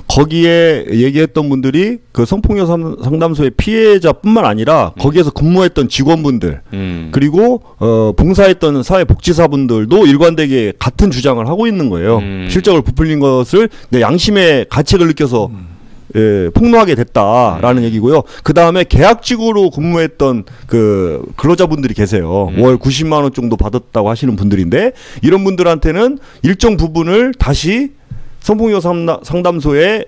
거기에 얘기했던 분들이 그 성폭력 상담소의 피해자뿐만 아니라 거기에서 근무했던 직원분들 그리고 봉사했던 사회복지사분들도 일관되게 같은 주장을 하고 있는 거예요. 실적을 부풀린 것을 내 양심의 가책을 느껴서 폭로하게 됐다라는 얘기고요. 그 다음에 계약직으로 근무했던 그 근로자분들이 계세요. 월 90만 원 정도 받았다고 하시는 분들인데 이런 분들한테는 일정 부분을 다시 성폭력 상담소에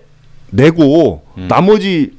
내고 나머지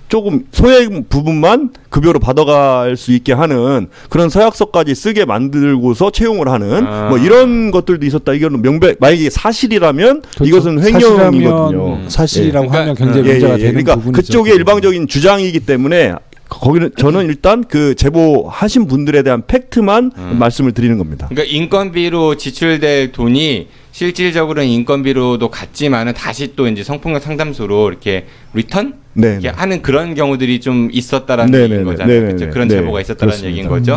조금 소액 부분만 급여로 받아갈 수 있게 하는 그런 서약서까지 쓰게 만들고서 채용을 하는 뭐 이런 것들도 있었다. 이거는 만약에 사실이라면 그렇죠. 이것은 횡령이거든요. 사실이라고 그러니까, 하면 굉장히 문제가 되는 그러니까 부분이죠. 그쪽의 일방적인 주장이기 때문에 거기는 저는 일단 그 제보하신 분들에 대한 팩트만 말씀을 드리는 겁니다. 그러니까 인건비로 지출될 돈이 실질적으로는 인건비로도 갔지만은 다시 또 이제 성폭력 상담소로 이렇게 리턴 이렇게 하는 그런 경우들이 좀 있었다라는 얘기인 거잖아요. 그렇죠? 그런 제보가 있었다라는 얘기인 거죠.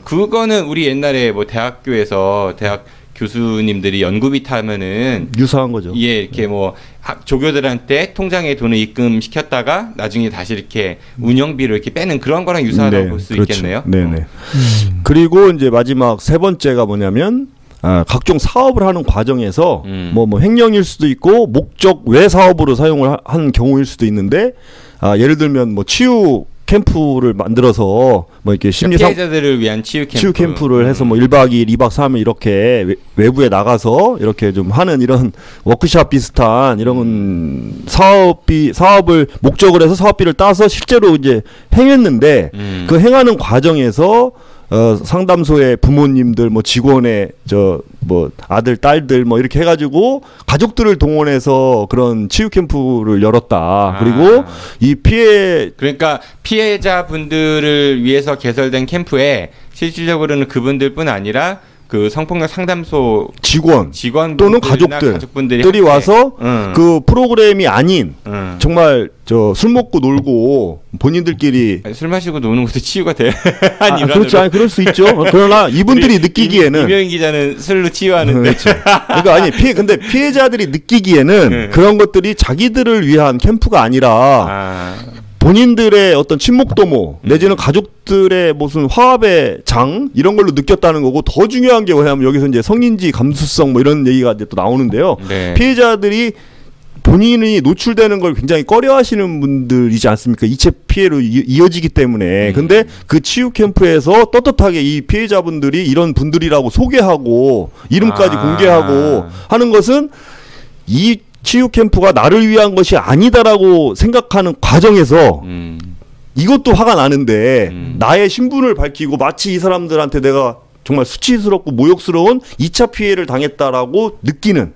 그거는 우리 옛날에 뭐 대학교에서 대학 교수님들이 연구비 타면은 유사한 거죠. 예, 이렇게 뭐 조교들한테 통장에 돈을 입금시켰다가 나중에 다시 이렇게 운영비를 이렇게 빼는 그런 거랑 유사하다고 볼 수 있겠네요. 네네. 그리고 이제 마지막 세 번째가 뭐냐면 각종 사업을 하는 과정에서 뭐 횡령일 수도 있고 목적 외 사업으로 사용을 한 경우일 수도 있는데 예를 들면 뭐 치유 캠프를 만들어서 뭐 이렇게 피해자들을 위한 치유 캠프를 해서 뭐 1박 2일, 2박 3일 이렇게 외부에 나가서 이렇게 좀 하는 이런 워크숍 비슷한 이런 사업을 목적으로 해서 사업비를 따서 실제로 이제 행했는데 그 행하는 과정에서 상담소의 부모님들 뭐 직원의 뭐 아들 딸들 뭐 이렇게 해가지고 가족들을 동원해서 그런 치유 캠프를 열었다. 그리고 이 그러니까 피해자분들을 위해서 개설된 캠프에 실질적으로는 그분들뿐 아니라 그 성폭력 상담소 직원 또는 가족들이 와서 그 프로그램이 아닌 정말 술 먹고 놀고 본인들끼리 술 마시고 노는 것도 치유가 돼. 그렇죠. 아니 그럴 수 있죠. 그러나 이분들이 느끼기에는 이명희 기자는 술로 치유하는데. 그렇죠. 그러니까 근데 피해자들이 느끼기에는 그런 것들이 자기들을 위한 캠프가 아니라 본인들의 어떤 친목도모 내지는 가족들의 무슨 화합의 장 이런 걸로 느꼈다는 거고 더 중요한 게 뭐냐면 여기서 이제 성인지 감수성 뭐 이런 얘기가 이제 또 나오는데요. 피해자들이 본인이 노출되는 걸 굉장히 꺼려하시는 분들이지 않습니까? 이체 피해로 이어지기 때문에. 근데 그 치유 캠프에서 떳떳하게 이 피해자분들이 이런 분들이라고 소개하고 이름까지 공개하고 하는 것은 이 치유 캠프가 나를 위한 것이 아니다라고 생각하는 과정에서 이것도 화가 나는데 나의 신분을 밝히고 마치 이 사람들한테 내가 정말 수치스럽고 모욕스러운 2차 피해를 당했다라고 느끼는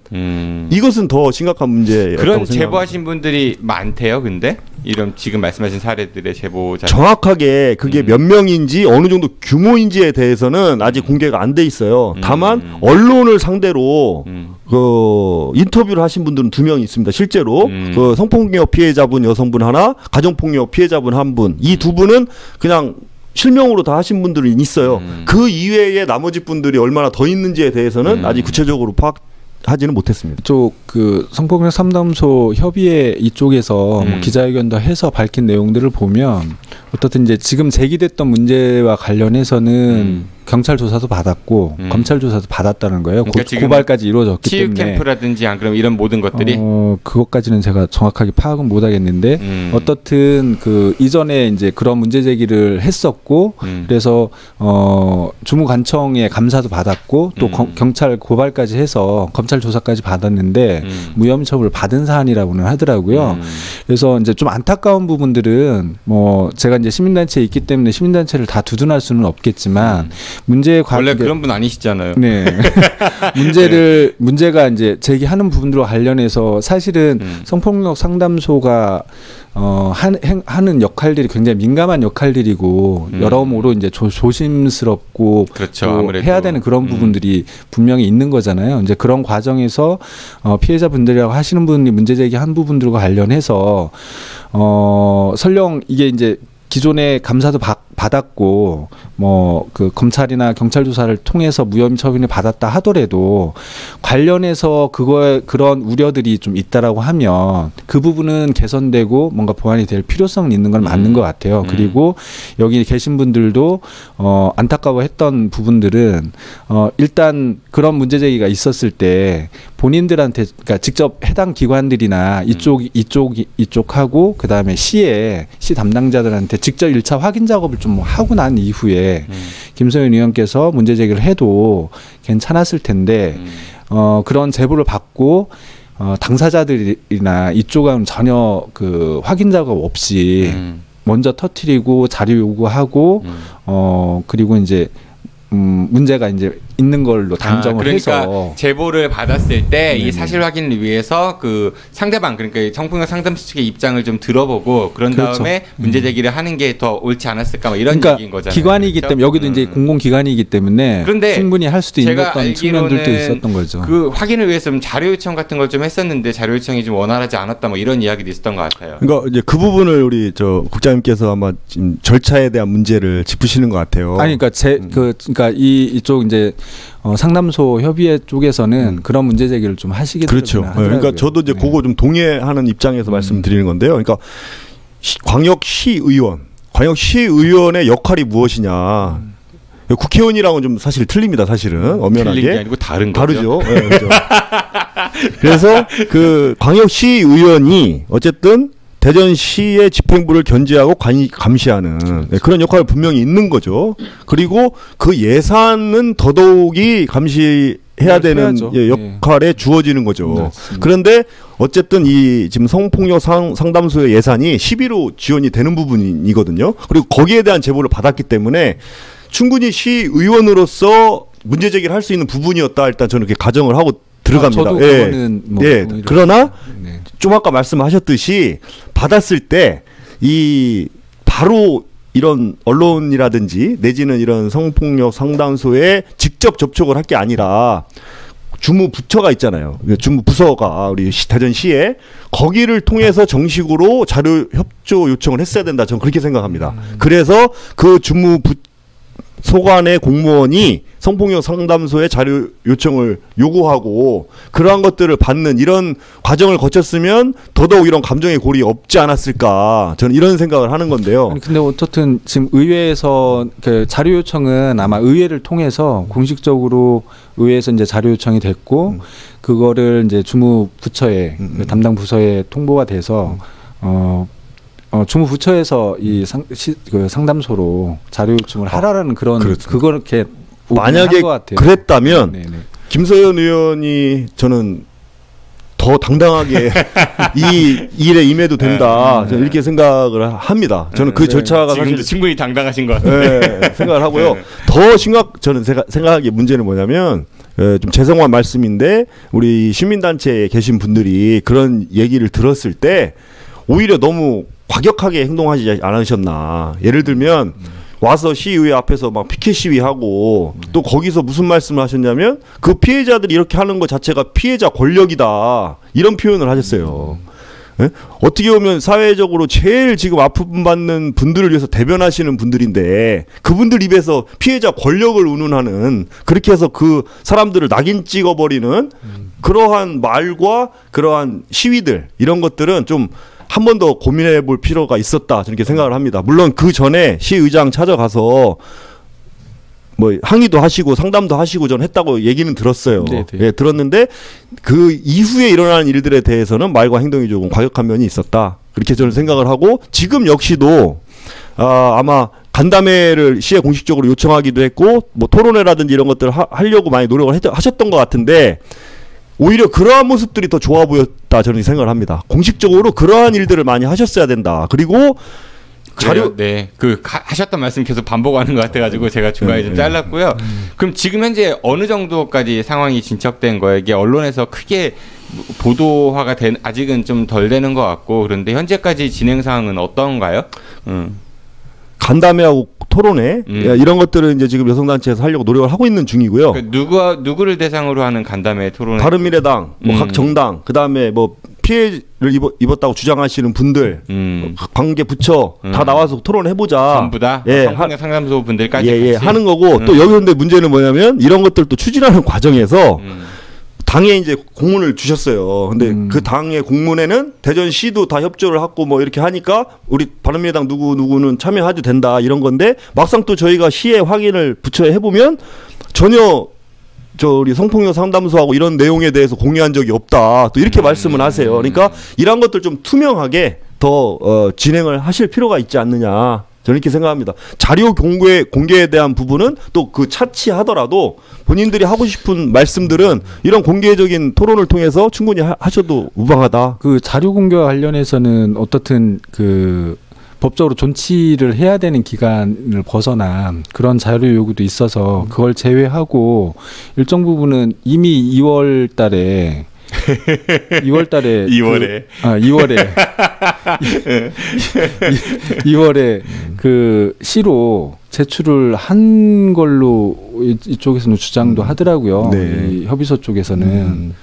이것은 더 심각한 문제였다고 그런 생각합니다. 제보하신 분들이 많대요. 근데 이런 지금 말씀하신 사례들의 제보자 정확하게 그게 몇 명인지 어느 정도 규모인지에 대해서는 아직 공개가 안 돼 있어요. 다만 언론을 상대로 그 인터뷰를 하신 분들은 2명 있습니다. 실제로 그 성폭력 피해자분 여성분 하나, 가정폭력 피해자분 한 분. 이 두 분은 그냥 실명으로 다 하신 분들은 있어요. 그 이외에 나머지 분들이 얼마나 더 있는지에 대해서는 아직 구체적으로 파악하지는 못했습니다. 그 성폭력 상담소 협의회 이쪽에서 뭐 기자회견도 해서 밝힌 내용들을 보면 어떻든 이제 지금 제기됐던 문제와 관련해서는 경찰 조사도 받았고 검찰 조사도 받았다는 거예요. 그러니까 고발까지 이루어졌기 치유 때문에. 캠프라든지 안 그럼 이런 모든 것들이 그것까지는 제가 정확하게 파악은 못 하겠는데 어떻든 그 이전에 이제 그런 문제 제기를 했었고 그래서 주무관청에 감사도 받았고 또 경찰 고발까지 해서 검찰 조사까지 받았는데 무혐의 처분을 받은 사안이라고는 하더라고요. 그래서 이제 좀 안타까운 부분들은 뭐 제가 이제 시민단체에 있기 때문에 시민단체를 다 두둔할 수는 없겠지만 원래 그런 분 아니시잖아요. 네. 문제가 이제 제기하는 부분들과 관련해서 사실은 성폭력 상담소가 하는 역할들이 굉장히 민감한 역할들이고 여러모로 이제 조심스럽고 그렇죠, 해야 되는 그런 부분들이 분명히 있는 거잖아요. 이제 그런 과정에서 피해자분들이라고 하시는 분이 문제 제기한 부분들과 관련해서 설령 이게 이제 기존에 감사도 받았고 뭐 그 검찰이나 경찰 조사를 통해서 무혐의 처분을 받았다 하더라도 관련해서 그거에 그런 우려들이 좀 있다라고 하면 그 부분은 개선되고 뭔가 보완이 될 필요성이 있는 건 맞는 것 같아요. 그리고 여기 계신 분들도 안타까워했던 부분들은 일단 그런 문제 제기가 있었을 때 본인들한테 그러니까 직접 해당 기관들이나 이쪽하고 그다음에 시 담당자들한테 직접 1차 확인 작업을 좀 하고 난 이후에 김성현 의원께서 문제 제기를 해도 괜찮았을 텐데 그런 제보를 받고 당사자들이나 이쪽은 전혀 그 확인 작업 없이 먼저 터뜨리고 자료 요구하고 그리고 이제 문제가 이제 있는 걸로 단정을 그러니까 해서 제보를 받았을 때 이 사실 확인을 위해서 그 상대방 그러니까 성폭력 상담소 측의 입장을 좀 들어보고 그런 그렇죠. 다음에 문제 제기를 하는 게 더 옳지 않았을까 뭐 이런 그러니까 얘기인 거잖아요. 기관이기 그렇죠? 때문에 여기도 이제 공공기관이기 때문에 그런데 충분히 할 수도 있는 제가 어떤 측면들도 있었던 거죠. 그 확인을 위해서 좀 자료 요청 같은 걸 좀 했었는데 자료 요청이 좀 원활하지 않았다 뭐 이런 이야기도 있었던 것 같아요. 그러니까 이제 그 부분을 우리 저 국장님께서 아마 지금 절차에 대한 문제를 짚으시는 것 같아요. 아니 그러니까 그러니까 이쪽 이제 상담소 협의회 쪽에서는 그런 문제 제기를 좀 하시게 그렇죠. 되더라고요. 그러니까 저도 이제 그거 좀 동의하는 입장에서 말씀드리는 건데요. 그러니까 광역시의원의 역할이 무엇이냐? 국회의원이랑은 좀 사실 틀립니다. 사실은 엄연하게. 틀린 게 아니고 다른 거죠. 다르죠. 네, 그렇죠. 그래서 그 광역시의원이 어쨌든 대전시의 집행부를 견제하고 감시하는 그런 역할이 분명히 있는 거죠. 그리고 그 예산은 더더욱이 감시해야 되는 역할에 주어지는 거죠. 그런데 어쨌든 이 지금 성폭력 상담소의 예산이 11호 지원이 되는 부분이거든요. 그리고 거기에 대한 제보를 받았기 때문에 충분히 시의원으로서 문제 제기를 할 수 있는 부분이었다. 일단 저는 이렇게 가정을 하고 들어갑니다. 저도 그거는 뭐 그러나 좀 아까 말씀하셨듯이 받았을 때 이 바로 이런 언론이라든지 내지는 이런 성폭력 상담소에 직접 접촉을 할 게 아니라 주무부처가 있잖아요. 주무부서가 우리 대전시에 거기를 통해서 정식으로 자료 협조 요청을 했어야 된다. 저는 그렇게 생각합니다. 그래서 그 소관의 공무원이 성폭력 상담소에 자료 요청을 요구하고 그러한 것들을 받는 이런 과정을 거쳤으면 더더욱 이런 감정의 골이 없지 않았을까 저는 이런 생각을 하는 건데요. 아니, 근데 어쨌든 지금 의회에서 그 자료 요청은 아마 의회를 통해서 공식적으로 의회에서 이제 자료 요청이 됐고 그거를 이제 주무부처에 그 담당 부서에 통보가 돼서 주무부처에서 이 상담소로 자료 요청을 하라라는 그런 그걸 이렇게 만약에 그랬다면 김서현 의원이 저는 더 당당하게 이 일에 임해도 된다. 저는 이렇게 생각을 합니다. 저는 그 절차가 지금도 충분히 당당하신 것 같아요. 생각을 하고요. 더 저는 생각하기에 문제는 뭐냐면 좀 죄송한 말씀인데 우리 시민단체에 계신 분들이 그런 얘기를 들었을 때 오히려 너무 과격하게 행동하지 않으셨나. 예를 들면 와서 시의회 앞에서 막 피켓 시위하고 또 거기서 무슨 말씀을 하셨냐면 그 피해자들이 이렇게 하는 것 자체가 피해자 권력이다. 이런 표현을 하셨어요. 네? 어떻게 보면 사회적으로 제일 지금 아픔 받는 분들을 위해서 대변하시는 분들인데 그분들 입에서 피해자 권력을 운운하는 그렇게 해서 그 사람들을 낙인 찍어버리는 그러한 말과 그러한 시위들 이런 것들은 좀 한 번 더 고민해 볼 필요가 있었다. 저는 이렇게 생각을 합니다. 물론 그 전에 시의장 찾아가서 뭐 항의도 하시고 상담도 하시고 전 했다고 얘기는 들었어요. 네네. 예, 들었는데 그 이후에 일어나는 일들에 대해서는 말과 행동이 조금 과격한 면이 있었다. 그렇게 저는 생각을 하고 지금 역시도 아마 간담회를 시에 공식적으로 요청하기도 했고 뭐 토론회라든지 이런 것들을 하려고 많이 노력을 하셨던 것 같은데 오히려 그러한 모습들이 더 좋아 보였다 저는 생각을 합니다. 공식적으로 그러한 일들을 많이 하셨어야 된다. 그리고 자료 네, 그 하셨던 말씀 계속 반복하는 것 같아가지고 제가 중간에 좀 잘랐고요. 그럼 지금 현재 어느 정도까지 상황이 진척된 거예요? 이게 언론에서 크게 보도화가 된 아직은 좀 덜 되는 것 같고 그런데 현재까지 진행 상황은 어떤가요? 간담회하고 토론회 이런 것들은 이제 지금 여성단체에서 하려고 노력을 하고 있는 중이고요. 그러니까 누구를 대상으로 하는 간담회 토론회? 바른미래당, 뭐 각 정당, 그 다음에 뭐 피해를 입었다고 주장하시는 분들, 관계 부처 다 나와서 토론해보자. 전부 다? 예, 성폭력 상담소 분들까지 예, 같이? 하는 거고 또 여기 근데 문제는 뭐냐면 이런 것들 또 추진하는 과정에서 당에 이제 공문을 주셨어요. 근데 그 당의 공문에는 대전시도 다 협조를 하고 뭐 이렇게 하니까 우리 바른미래당 누구는 참여해도 된다 이런 건데 막상 또 저희가 시에 확인을 부처에 해보면 전혀 우리 성폭력 상담소하고 이런 내용에 대해서 공유한 적이 없다. 또 이렇게 말씀을 하세요. 그러니까 이런 것들 좀 투명하게 더 진행을 하실 필요가 있지 않느냐. 저는 이렇게 생각합니다. 자료 공개에 대한 부분은 또 그 차치하더라도 본인들이 하고 싶은 말씀들은 이런 공개적인 토론을 통해서 충분히 하셔도 무방하다. 그 자료 공개와 관련해서는 어떻든 그 법적으로 존치를 해야 되는 기간을 벗어난 그런 자료 요구도 있어서 그걸 제외하고 일정 부분은 이미 2월 달에 2월에 2월에 그 시로 제출을 한 걸로 이쪽에서는 주장도 하더라고요. 네. 이 협의소 쪽에서는.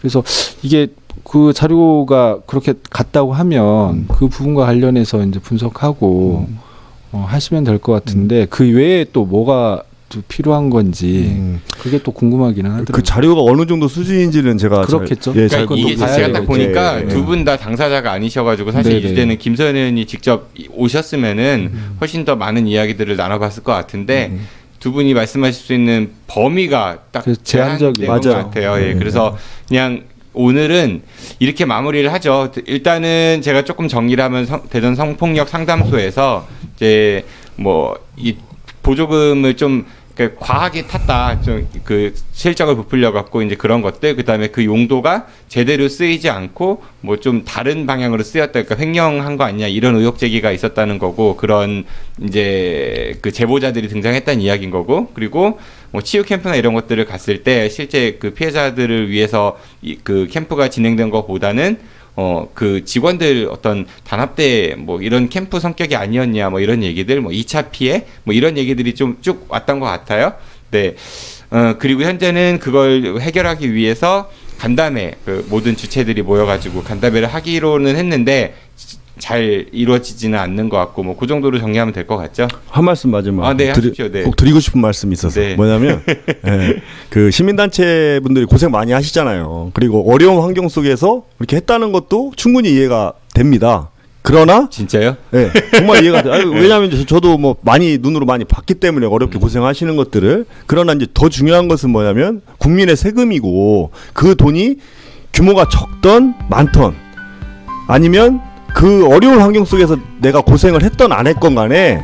그래서 이게 그 자료가 그렇게 같다고 하면 그 부분과 관련해서 이제 분석하고 하시면 될 것 같은데 그 외에 또 뭐가 필요한 건지 그게 또 궁금하기는 하더라고요. 그 자료가 어느 정도 수준인지는 제가 그렇겠죠. 그러니까 이게 제가 딱 보니까 네. 두 분 다 당사자가 아니셔가지고 사실 네네. 이때는 김소연 의원이 직접 오셨으면은 훨씬 더 많은 이야기들을 나눠봤을 것 같은데 두 분이 말씀하실 수 있는 범위가 딱 제한적인 것 같아요. 예, 그래서 그냥 오늘은 이렇게 마무리를 하죠. 일단은 제가 조금 정리를 하면 대전 성폭력 상담소에서 이제 뭐 이 보조금을 좀 과하게 탔다. 좀 그 실적을 부풀려 갖고 이제 그런 것들, 그다음에 그 용도가 제대로 쓰이지 않고 뭐 좀 다른 방향으로 쓰였다. 그러니까 횡령한 거 아니냐 이런 의혹 제기가 있었다는 거고, 그런 이제 그 제보자들이 등장했다는 이야기인 거고, 그리고 뭐 치유 캠프나 이런 것들을 갔을 때 실제 그 피해자들을 위해서 그 캠프가 진행된 것보다는 그 직원들 어떤 단합대 뭐 이런 캠프 성격이 아니었냐 뭐 이런 얘기들, 뭐 2차 피해 뭐 이런 얘기들이 좀 쭉 왔던 것 같아요. 네. 그리고 현재는 그걸 해결하기 위해서 간담회, 그 모든 주체들이 모여가지고 간담회를 하기로는 했는데 잘 이루어지지는 않는 것 같고, 뭐 그 정도로 정리하면 될 것 같죠? 한 말씀 마지막 네, 하십시오. 네. 꼭 드리고 싶은 말씀이 있어서 네. 뭐냐면 그 시민단체 분들이 고생 많이 하시잖아요. 그리고 어려운 환경 속에서 그렇게 했다는 것도 충분히 이해가 됩니다. 그러나 진짜요? 네, 정말 이해가 돼요. 왜냐하면 저도 뭐 많이 눈으로 많이 봤기 때문에 어렵게 고생하시는 것들을. 그러나 이제 더 중요한 것은 뭐냐면 국민의 세금이고, 그 돈이 규모가 적던 많던 아니면 그 어려운 환경 속에서 내가 고생을 했던 안 했건 간에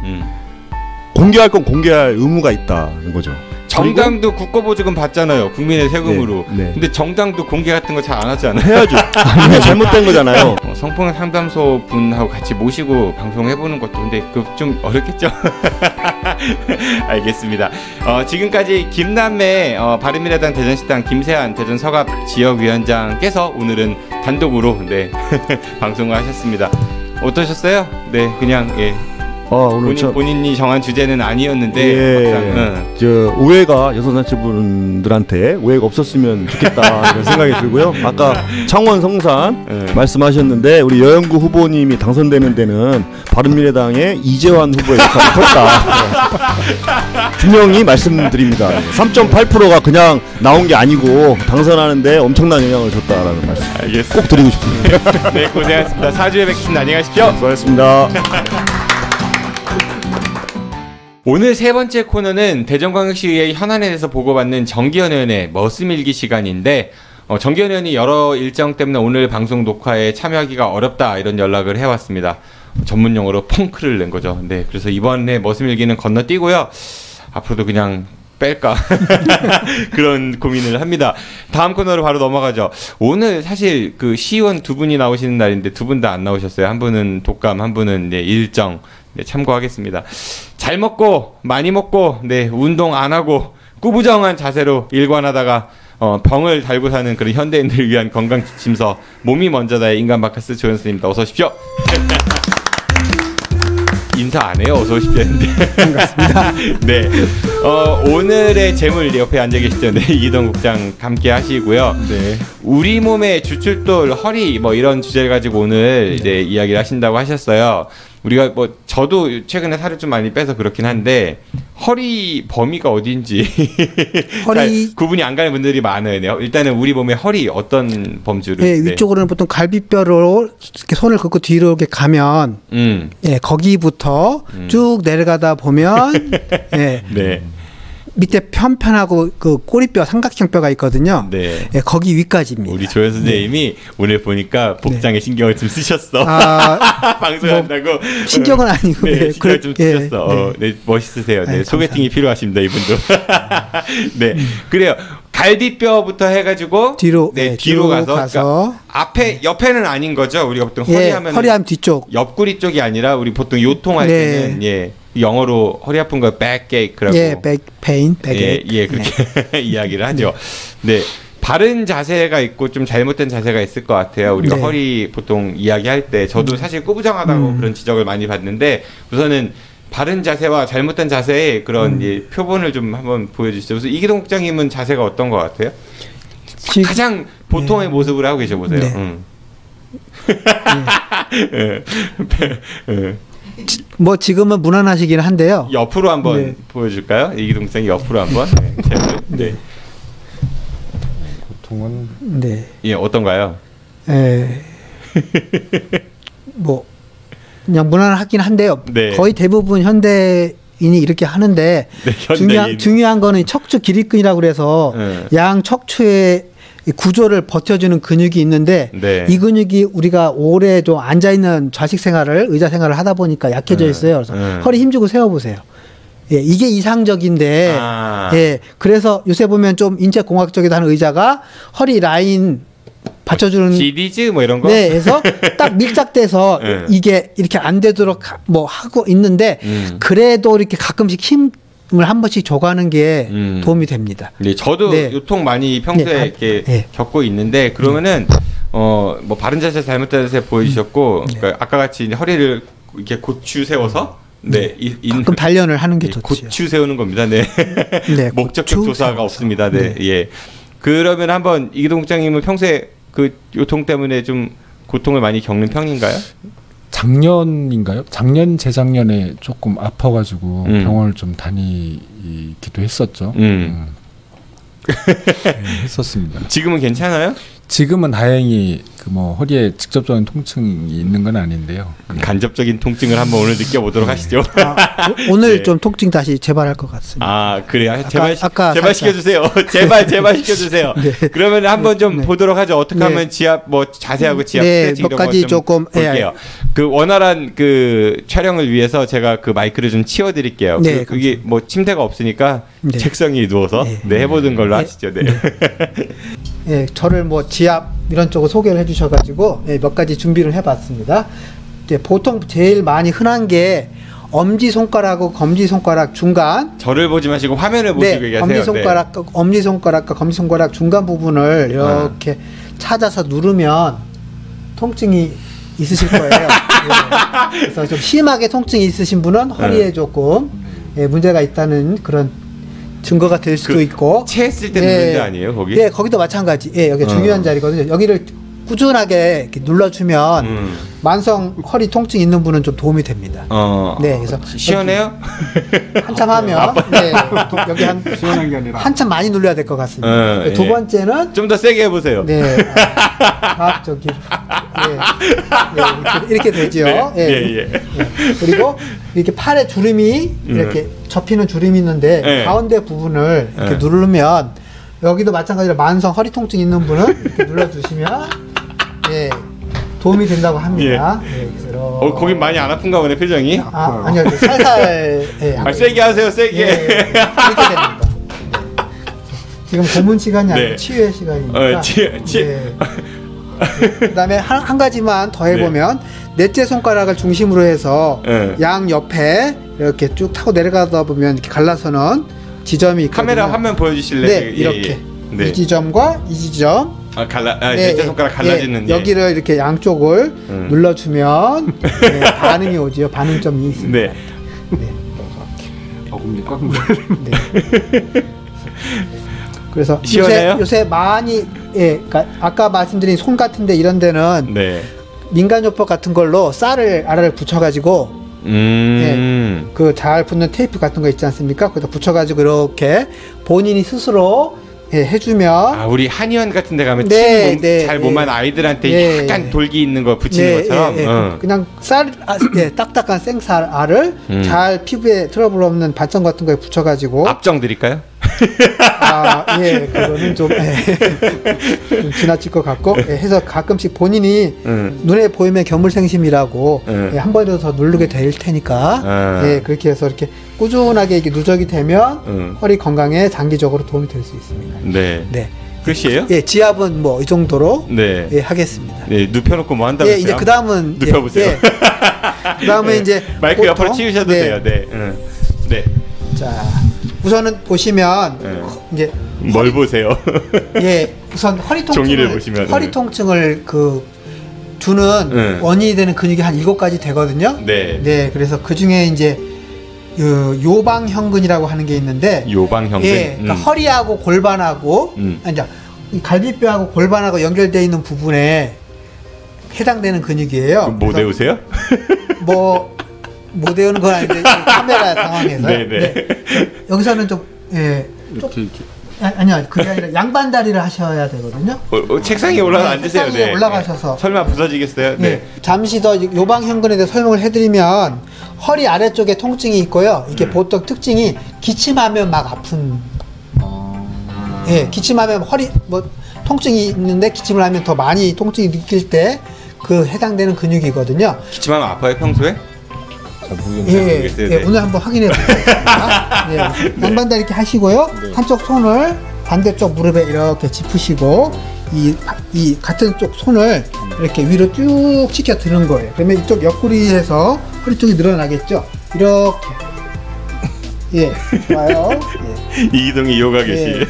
공개할 건 공개할 의무가 있다는 거죠. 정당도 국고보조금 받잖아요, 국민의 세금으로. 네. 근데 정당도 공개 같은 거 잘 안 하지 않아요? 해야죠. 이게 잘못된 거잖아요. 성폭력 상담소 분하고 같이 모시고 방송해보는 것도 근데 그 좀 어렵겠죠? 알겠습니다. 지금까지 김남매 바른미래당 대전시당 김세한 대전 서갑 지역위원장께서 오늘은 단독으로 방송을 하셨습니다. 어떠셨어요? 네, 그냥 예. 오늘 본인이 정한 주제는 아니었는데 막상, 저 오해가 여성단체분들한테 오해가 없었으면 좋겠다 이런 생각이 들고요. 아까 창원 성산 말씀하셨는데 우리 여영구 후보님이 당선되는 데는 바른미래당의 이재환 후보의 역할이 컸다. 분명히 말씀드립니다. 3.8%가 그냥 나온 게 아니고 당선하는데 엄청난 영향을 줬다라는 말씀. 알겠습니다. 꼭 드리고 싶습니다. 네, 고생하셨습니다. 4주에 뵙겠습니다. 안녕히 가십시오. 수고하셨습니다. 오늘 세 번째 코너는 대전광역시의회 현안에 대해서 보고받는 정기현 의원의 머슴일기 시간인데 정기현 의원이 여러 일정 때문에 오늘 방송 녹화에 참여하기가 어렵다 이런 연락을 해왔습니다. 전문 용어로 펑크를 낸 거죠. 네, 그래서 이번에 머슴일기는 건너뛰고요. 앞으로도 그냥 뺄까 그런 고민을 합니다. 다음 코너로 바로 넘어가죠. 오늘 사실 그 시의원 두 분이 나오시는 날인데 두 분 다 안 나오셨어요. 한 분은 독감, 한 분은 네, 일정. 네, 참고하겠습니다. 잘 먹고 많이 먹고 네, 운동 안 하고 꾸부정한 자세로 일관하다가 병을 달고 사는 그런 현대인들을 위한 건강 지침서 몸이 먼저다의 인간 바카스 조현수입니다. 어서 오십시오. 인사 안 해요. 어서 오십시오. 반갑습니다. 네. 오늘의 재물 옆에 앉아 계시죠. 네, 이기동 국장 함께 하시고요. 네. 우리 몸의 주출돌, 허리 뭐 이런 주제를 가지고 오늘 이제 이야기를 하신다고 하셨어요. 우리가 뭐 저도 최근에 살을 좀 많이 빼서 그렇긴 한데 허리 범위가 어딘지 허리 구분이 안 가는 분들이 많아요. 일단은 우리 몸의 허리 어떤 범주를? 네, 위쪽으로는 보통 갈비뼈로 이렇게 손을 긋고 뒤로 이렇게 가면 예, 거기부터 쭉 내려가다 보면 예, 네. 밑에 편편하고 그 꼬리뼈 삼각형뼈가 있거든요. 네. 예, 거기 위까지입니다. 우리 조현 선생님이 오늘 보니까 복장에 신경을 좀 쓰셨어. 방송한다고. 뭐, 신경은 아니고. 네, 네, 신경을 좀 쓰셨어. 네, 멋있으세요. 네, 소개팅이 필요하십니다, 이분도. 네, 그래요. 갈비뼈부터 해가지고 뒤로 네, 뒤로 가서 그러니까 앞에 옆에는 아닌 거죠. 우리가 보통 허리하면 허리하면 뒤쪽 옆구리 쪽이 아니라 우리 보통 요통할 때는 예. 영어로 허리 아픈 거 백에이크라고 백페인 예, 그렇게 이야기를 하죠. 네. 바른 자세가 있고 좀 잘못된 자세가 있을 것 같아요. 우리가 허리 보통 이야기할 때 저도 사실 꾸부정하다고 그런 지적을 많이 받는데 우선은 바른 자세와 잘못된 자세의 그런 예, 표본을 좀 한번 보여주시죠. 그래서 이기동 국장님은 자세가 어떤 것 같아요? 가장 보통의 모습을 하고 계셔 보세요. 뭐 지금은 무난하시긴 한데요. 옆으로 한번 보여줄까요? 이기동 국장님 옆으로 한번. 네. 보통은 예, 어떤가요? 뭐 그냥 무난하긴 한데요. 네. 거의 대부분 현대인이 이렇게 하는데 중요한 거는 척추 기립근이라고 그래서 양 척추의 구조를 버텨주는 근육이 있는데 이 근육이 우리가 오래 좀 앉아 있는 좌식 생활을 의자 생활을 하다 보니까 약해져 있어요. 그래서 허리 힘주고 세워보세요. 예, 이게 이상적인데 예, 그래서 요새 보면 좀 인체 공학적이다 하는 의자가 허리 라인 받쳐주는 시디즈 뭐 이런 거. 네, 그래서 딱 밀착돼서 이게 이렇게 안 되도록 뭐 하고 있는데 그래도 이렇게 가끔씩 힘을 한 번씩 줘가는 게 도움이 됩니다. 네, 저도 요통 많이 평소에 이렇게 겪고 있는데 그러면은 뭐 바른 자세, 잘못된 자세 보여주셨고 그러니까 아까 같이 이제 허리를 이렇게 고추 세워서 가끔 단련을 하는 게 좋죠. 고추 세우는 겁니다. 네, 목적적 조사가 없습니다. 네, 예. 그러면 한번 이기동 국장님은 평소에 그 요통 때문에 좀 고통을 많이 겪는 편인가요? 작년인가요? 작년 재작년에 조금 아파가지고 병원을 좀 다니기도 했었죠. 네, 했었습니다. 지금은 괜찮아요? 지금은 다행히 그 뭐 허리에 직접적인 통증이 있는 건 아닌데요. 간접적인 통증을 한번 오늘 느껴보도록 하시죠. 오늘 좀 통증 다시 재발할 것 같습니다. 아 그래요? 제발 살짝. 시켜주세요. 제발 시켜주세요. 그러면 한번 좀 보도록 하죠. 어떻게 하면 지압 뭐 자세하고 지압 스트레칭 몇 가지 조금 볼게요. 그 원활한 그 촬영을 위해서 제가 그 마이크를 좀 치워드릴게요. 그게 뭐 침대가 없으니까 책상 위에 누워서 해보는 걸로 하시죠. 예, 저를 뭐 지압 이런 쪽을 소개를 해주셔가지고 몇 가지 준비를 해봤습니다. 보통 제일 많이 흔한 게 엄지 손가락하고 검지 손가락 중간. 저를 보지 마시고 화면을 보시고 얘기하세요. 엄지 손가락과 검지 손가락 중간 부분을 이렇게 찾아서 누르면 통증이 있으실 거예요. 그래서 좀 심하게 통증이 있으신 분은 허리에 조금 문제가 있다는 그런 증거가 될 수도 있고. 체했을 때 누르는 데 아니에요, 거기? 네, 거기도 마찬가지. 여기 중요한 자리거든요. 여기를 꾸준하게 이렇게 눌러주면 만성 허리 통증 있는 분은 좀 도움이 됩니다. 네, 그래서 시원해요? 한참 하면 여기 시원한 게 아니라 한참 많이 눌러야 될 것 같습니다. 두 번째는 좀 더 세게 해보세요. 네, 저기 이렇게 되죠. 그리고 이렇게 팔에 주름이 이렇게 접히는 주름이 있는데 가운데 부분을 이렇게 누르면 여기도 마찬가지로 만성 허리 통증 있는 분은 이렇게 눌러주시면 도움이 된다고 합니다. 거기 많이 안 아픈가 보네 표정이. 아니요, 살살. 세게 하세요, 세게. 이렇게 됩니다. 지금 고문 시간이 아니고 치유의 시간이니까. 그다음에 한 가지만 더 해보면 넷째 손가락을 중심으로 해서 양 옆에 이렇게 쭉 타고 내려가다 보면 이렇게 갈라서는 지점이 있거든요. 카메라 화면 보여주실래요? 네, 이렇게 이 지점과 이 지점. 넷째 손가락 갈라지는. 여기를 이렇게 양쪽을 눌러주면 반응이 오지요. 반응점이 있습니다. 어금니 꽉 물어야 그래서 요새 많이 그러니까 아까 말씀드린 손 같은데 이런 데는 민간요법 같은 걸로 쌀을 알을 붙여가지고 그 잘 붙는 테이프 같은 거 있지 않습니까? 거기다 붙여가지고 이렇게 본인이 스스로 해주면 우리 한의원 같은 데 가면 잘 몸만 아이들한테 약간 돌기 있는 거 붙이는 것처럼 그냥 쌀 딱딱한 생쌀 알을 잘 피부에 트러블 없는 반점 같은 거에 붙여가지고 압정 드릴까요? 그거는 좀 지나칠 것 같고 해서 가끔씩 본인이 눈에 보이면 견물생심이라고 한 번이라도 더 누르게 될 테니까 그렇게 해서 이렇게 꾸준하게 이렇게 누적이 되면 허리 건강에 장기적으로 도움이 될 수 있습니다. 네. 끝이에요? 지압은 뭐 이 정도로 하겠습니다. 눕혀놓고 뭐 한다고 했어요? 이제 그 다음은 눕혀보세요. 그 다음에 이제 마이크 옆으로 치우셔도 돼요. 자, 우선은 보시면 이제 뭘 보세요? 우선 종이를 보시면 허리 통증을 주는 원인이 되는 근육이 한 7가지 되거든요. 그래서 그 중에 이제 요방형근이라고 하는 게 있는데 요방형근. 그러니까 허리하고 골반하고 갈비뼈하고 골반하고 연결되어 있는 부분에 해당되는 근육이에요. 뭐 배우세요? 못 외우는 건 아닌데 카메라 상황에서 여기서는 좀 아니요 그게 아니라 양반다리를 하셔야 되거든요. 책상에 올라가 앉으세요. 책상에 올라가셔서 설마 부서지겠어요? 잠시 더 요방형근에 대해 설명을 해드리면 허리 아래쪽에 통증이 있고요. 이게 보통 특징이 기침하면 막 아픈 기침하면 허리 통증이 있는데 기침을 하면 더 많이 통증이 느낄 때 그 해당되는 근육이거든요. 기침하면 아파요 평소에? 오늘 한번 확인해 보겠습니다. 양반다리 이렇게 하시고요. 한쪽 손을 반대쪽 무릎에 이렇게 짚으시고 이 같은 쪽 손을 이렇게 위로 쭉 치켜 드는 거예요. 그러면 이쪽 옆구리에서 허리 쪽이 늘어나겠죠. 이렇게 좋아요. 이기동이 요가 계시.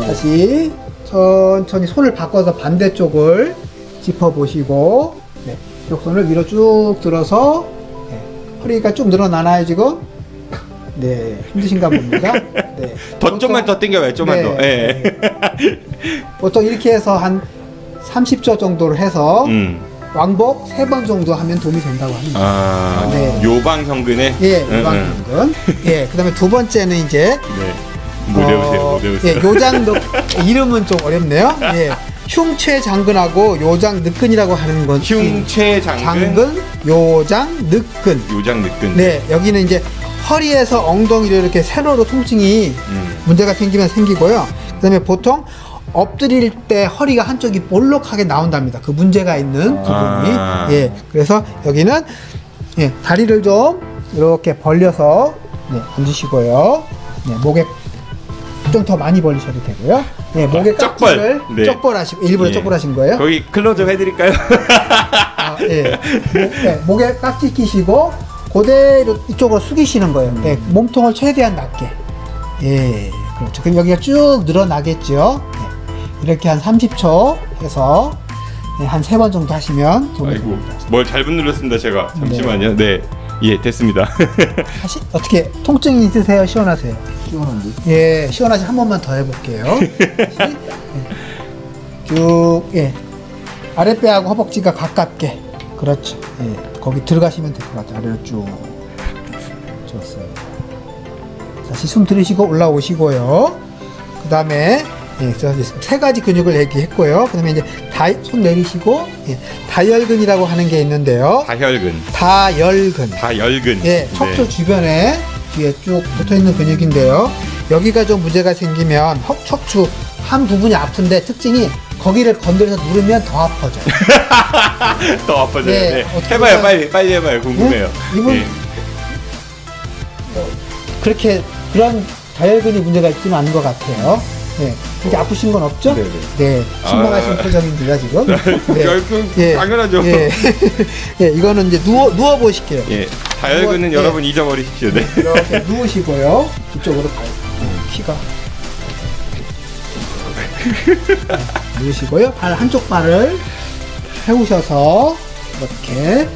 다시 천천히 손을 바꿔서 반대쪽을 짚어 보시고 이쪽 손을 위로 쭉 들어서 허리가 쭉 늘어나나요 지금? 힘드신가 봅니다. 좀만 더 당겨봐요. 좀만 더. 보통 이렇게 해서 한 30초 정도를 해서 왕복 3번 정도 하면 도움이 된다고 합니다. 요방형근에? 요방형근. 그 다음에 두 번째는 이제 못 외우세요. 요장늑 이름은 좀 어렵네요. 흉쇄장근하고 요장늑근이라고 하는 건 흉쇄장근, 요장늑근. 여기는 이제 허리에서 엉덩이로 이렇게 세로로 통증이 문제가 생기면 생기고요. 그다음에 보통 엎드릴 때 허리가 한쪽이 볼록하게 나온답니다. 그 문제가 있는 부분이. 그래서 여기는 다리를 좀 이렇게 벌려서 앉으시고요. 목에 좀 더 많이 벌리셔도 되고요. 목에 깍지를 쪽벌하시고 일부러 쪽벌하신 거예요. 거기 클로즈업 해드릴까요? 목에 깍지 끼시고 그대로 이쪽으로 숙이시는 거예요. 몸통을 최대한 낮게. 그렇죠. 그럼 여기가 쭉 늘어나겠죠. 이렇게 한 30초 해서 한 3번 정도 하시면 도움이 됩니다. 뭘 잘못 눌렀습니다 제가. 잠시만요. 됐습니다. 다시 어떻게 통증이 있으세요? 시원하세요? 시원한데? 시원하시 한 번만 더 해볼게요. 다시. 쭉 아랫배하고 허벅지가 가깝게. 그렇죠. 거기 들어가시면 될 것 같아요. 아래로 쭉. 좋습니다. 다시 숨 들이쉬고 올라오시고요. 그 다음에 예, 그래서 이제 세 가지 근육을 얘기했고요. 그다음에 이제 손 내리시고 예, 다혈근이라고 하는 게 있는데요. 다혈근. 예, 척추 주변에 뒤에 쭉 붙어 있는 근육인데요. 여기가 좀 문제가 생기면 척추 한 부분이 아픈데 특징이 거기를 건드려서 누르면 더 아파져요. 더 아파져요. 네, 네. 해봐요, 빨리 해봐요. 궁금해요. 네? 이분 그렇게 그런 다혈근이 문제가 있지는 않은 것 같아요. 네, 그렇게 아프신 건 없죠? 네, 신방하신 표정입니다 지금. 네. 당연하죠. 예, 예, 이거는 이제 누워 보실게요. 예, 다혈근은 여러분 잊어버리십시오. 네. 이렇게 누우시고요. 이쪽으로 가요. 키가. 누우시고요. 발 한쪽 발을 세우셔서 이렇게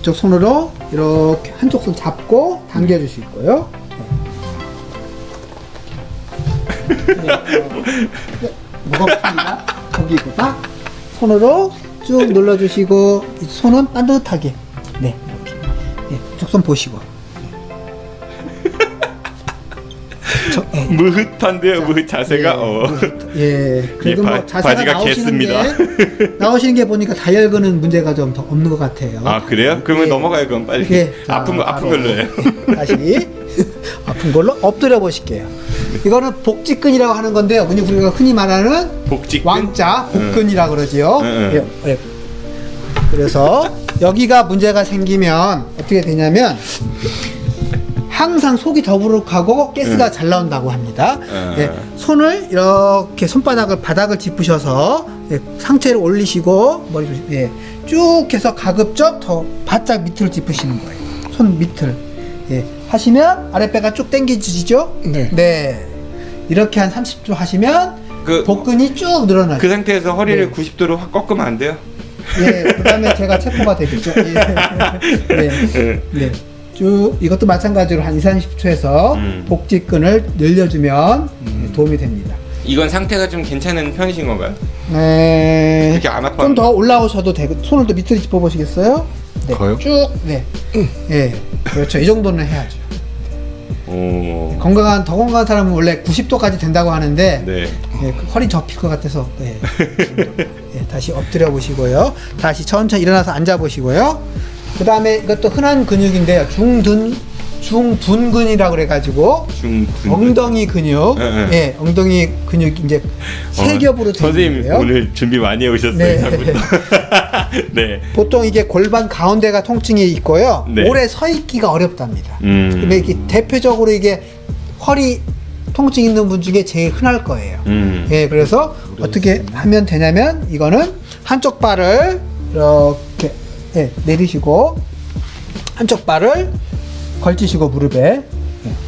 이쪽 손으로 이렇게 한쪽 손 잡고 당겨줄 수 있고요. 무겁습니다. 거기보다 손으로 쭉 눌러주시고 손은 반듯하게 네 이렇게 이쪽 손 보시고 무흐한데요. 자세가 그래도 뭐 자세가 나오시는 게 보니까 다혈근은 문제가 좀 더 없는 것 같아요. 아 그래요? 그러면 넘어가요. 그럼 빨리. 아픈 걸로 해요. 다시 아픈 걸로 엎드려 보실게요. 이거는 복직근이라고 하는 건데요. 우리가 흔히 말하는 왕자 복근이라고 그러지요. 그래서 여기가 문제가 생기면 어떻게 되냐면 항상 속이 더부룩하고 가스가 잘 나온다고 합니다. 손을 이렇게 바닥을 짚으셔서 상체를 올리시고 머리 쭉 해서 가급적 더 바짝 밑을 짚으시는 거예요. 손 밑을 하시면 아랫배가 쭉 당겨지죠. 네. 이렇게 한 30초 하시면 복근이 쭉 늘어나요. 그 상태에서 허리를 90도로 확 꺾으면 안 돼요? 예, 그 다음에 제가 체포가 되겠죠. 네. 쭉 이것도 마찬가지로 한 20-30초에서 복직근을 늘려주면 도움이 됩니다. 이건 상태가 좀 괜찮은 편이신 건가요? 네. 그렇게 안 아파? 좀 더 올라오셔도 되고 손을 더 밑으로 짚어보시겠어요? 네. 쭉. 네. 그렇죠. 이 정도는 해야죠. 더 건강한 사람은 원래 90도까지 된다고 하는데 허리 접힐 것 같아서 다시 엎드려 보시고요. 다시 천천히 일어나서 앉아 보시고요. 그 다음에 이것도 흔한 근육인데요. 중둔근이라고 그래가지고 엉덩이 근육, 엉덩이 근육 이제 세 겹으로 되어 있는데요. 선생님 오늘 준비 많이 해오셨어요. 네. 보통 이게 골반 가운데가 통증이 있고요. 오래 서 있기가 어렵답니다. 근데 이게 대표적으로 이게 허리 통증 있는 분 중에 제일 흔할 거예요. 그래서 어떻게 하면 되냐면 이거는 한쪽 발을 이렇게 내리시고 한쪽 발을 걸치시고 무릎에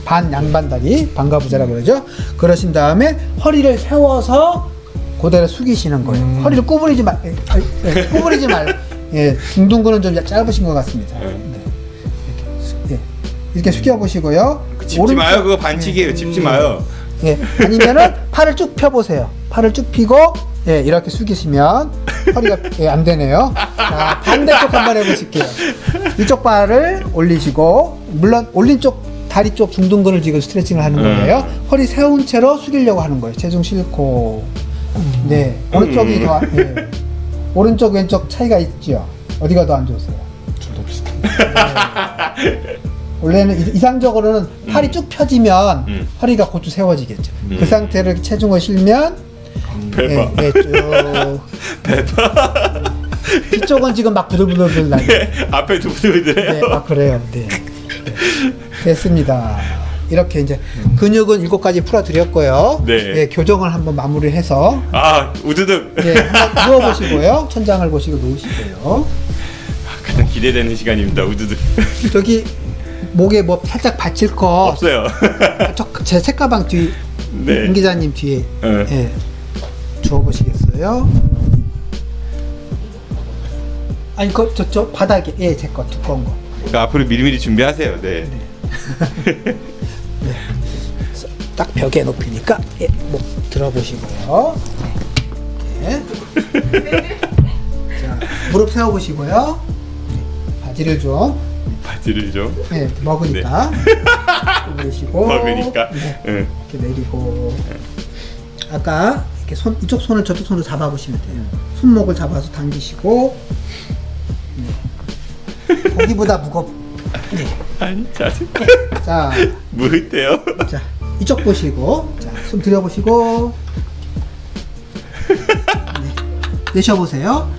양반다리 반가부자라고 그러죠. 그러신 다음에 허리를 세워서 그대로 숙이시는 거예요. 허리를 구부리지 말고 중둔근은 좀 짧으신 것 같습니다. 이렇게 숙여 보시고요. 짚지 마요. 그거 반칙이에요. 짚지 마요. 아니면은 팔을 쭉 펴보세요. 팔을 쭉 펴고 이렇게 숙이시면 허리가 안 되네요. 자, 반대쪽 한번 해보실게요. 이쪽 발을 올리시고 물론 올린 쪽 다리 쪽 중둔근을 지금 스트레칭을 하는 거예요. 허리 세운 채로 숙이려고 하는 거예요. 체중 싣고. 오른쪽이 더 오른쪽 왼쪽 차이가 있죠. 어디가 더 안 좋으세요? 둘 다 비슷합니다. 원래는 이상적으로는 팔이 쭉 펴지면 허리가 곧좀 세워지겠죠. 그 상태로 체중을 실면 배봐. 배봐. 뒤쪽은 지금 막 부들부들 나요. 앞에도 부들부들해요. 그래요. 됐습니다. 이렇게 이제 근육은 7가지 풀어드렸고요. 교정을 한번 마무리해서 우두둑. 한번 누워보시고요. 천장을 보시고 놓으시고요. 가장 기대되는 시간입니다. 우두둑. 저기 목에 뭐 살짝 받칠 거 없어요. 제 책가방 뒤 임 기자님 뒤에 주워보시겠어요? 아니 저 바닥에 제 거 두꺼운 거. 그러니까 앞으로 미리미리 준비하세요. 딱 벽에 높이니까 목 들어보시고요. 자, 무릎 세워보시고요. 바지를 좀 먹으니까 내리시고 먹으니까 이렇게 내리고 아까 이렇게 이쪽 손을 저쪽 손으로 잡아보시면 돼요. 손목을 잡아서 당기시고 네. 거기보다 네. 아니 짜증. 자, 무릇해요. 자, 이쪽 보시고, 자, 손 들여보시고, 네. 내쉬어보세요.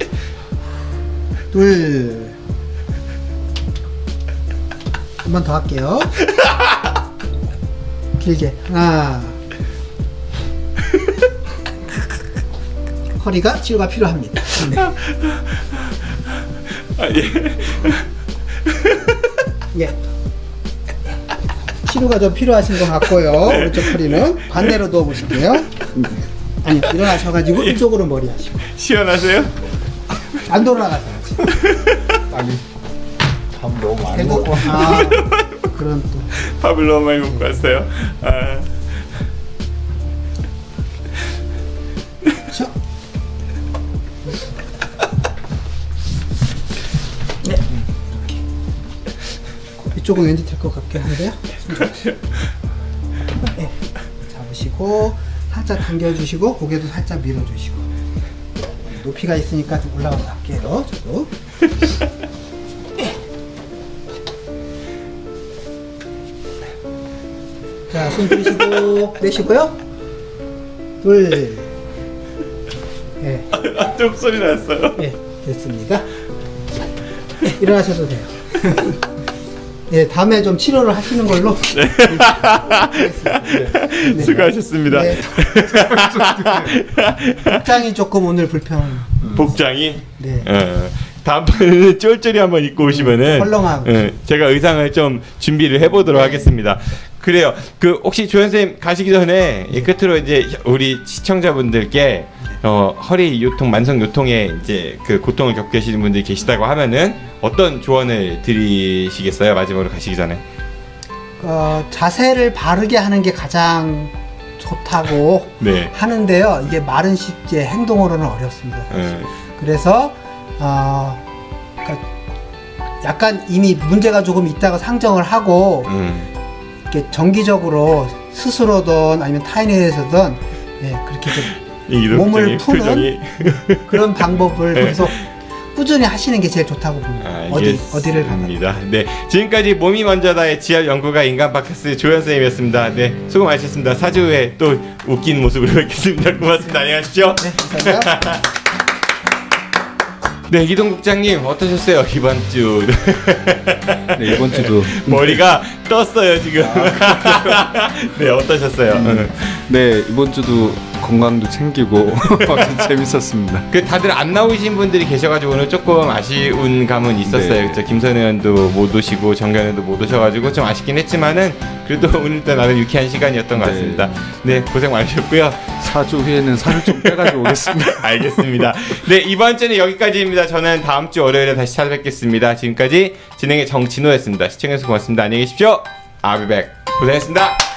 둘, 한 번 더 할게요. 길게 하나. 허리가 치료가 필요합니다. 네. 아, 예. 예. 치료가 좀 필요하신 것 같고요. 오른쪽 허리는 반대로 누워보실게요. 아니요, 일어나셔가지고 이쪽으로 머리 하시고. 시원하세요? 안 돌아가세요. 아니 밥 너무 많이 그래도 먹고 그런 또 밥을 너무 많이 먹고 왔어요. 아. 네. 이쪽은 왠지 될 것 같긴 한데요. 네. 잡으시고 살짝 당겨주시고 고개도 살짝 밀어주시고 높이가 있으니까 좀 올라가서 할게요. 저도. 자, 손 들이시고 내쉬고요. 둘. 네. 쪽 소리 났어요. 네, 됐습니다. 네, 일어나셔도 돼요. 네, 다음에 좀 치료를 하시는 걸로. 네. 네. 수고하셨습니다. 네. 복장이 조금 오늘 불편. 복장이? 네. 다음번에는 쫄쫄이 한번 입고 오시면은 헐렁하고. 제가 의상을 좀 준비를 해보도록 하겠습니다. 그래요. 그 혹시 조현 선생님 가시기 전에 이 끝으로 이제 우리 시청자분들께 허리 요통, 만성 요통에 이제 그 고통을 겪고 계시는 분들이 계시다고 하면은 어떤 조언을 드리시겠어요? 마지막으로 가시기 전에. 자세를 바르게 하는 게 가장 좋다고 네. 하는데요. 이게 말은 쉽지 행동으로는 어렵습니다. 그래서 그러니까 약간 이미 문제가 조금 있다고 상정을 하고 이렇게 정기적으로 스스로든 아니면 타인에 대해서든 그렇게 좀 몸을 푸는 표정이. 그런 방법을 계속 꾸준히 하시는 게 제일 좋다고 봅니다. 어디를 가면. 네, 지금까지 몸이 먼저다의 지열 연구가 인간 팟캐스트 조현 선생님이었습니다. 네, 수고 많으셨습니다. 4주 후에 또 웃긴 모습으로 뵙겠습니다. 고맙습니다. 안녕히 가십시오. 네, 감사합니다. 네, 이동 국장님 어떠셨어요 이번 주? 네, 이번 주도 머리가 떴어요 지금. 네, 어떠셨어요? 네, 이번 주도 건강도 챙기고 재밌었습니다. 그 다들 안 나오신 분들이 계셔가지고 오늘 조금 아쉬운 감은 있었어요. 네. 김선 의원도 못 오시고 정경 의원도 못 오셔가지고 좀 아쉽긴 했지만은 그래도 오늘도 나름 유쾌한 시간이었던 것 같습니다. 네, 고생 많으셨고요. 4주 후에는 살을 좀 빼가지고 오겠습니다. 알겠습니다. 네, 이번 주는 여기까지입니다. 저는 다음 주 월요일에 다시 찾아뵙겠습니다. 지금까지 진행의 정진호였습니다. 시청해주셔서 고맙습니다. 안녕히 계십시오. I'll be back. 고생했습니다.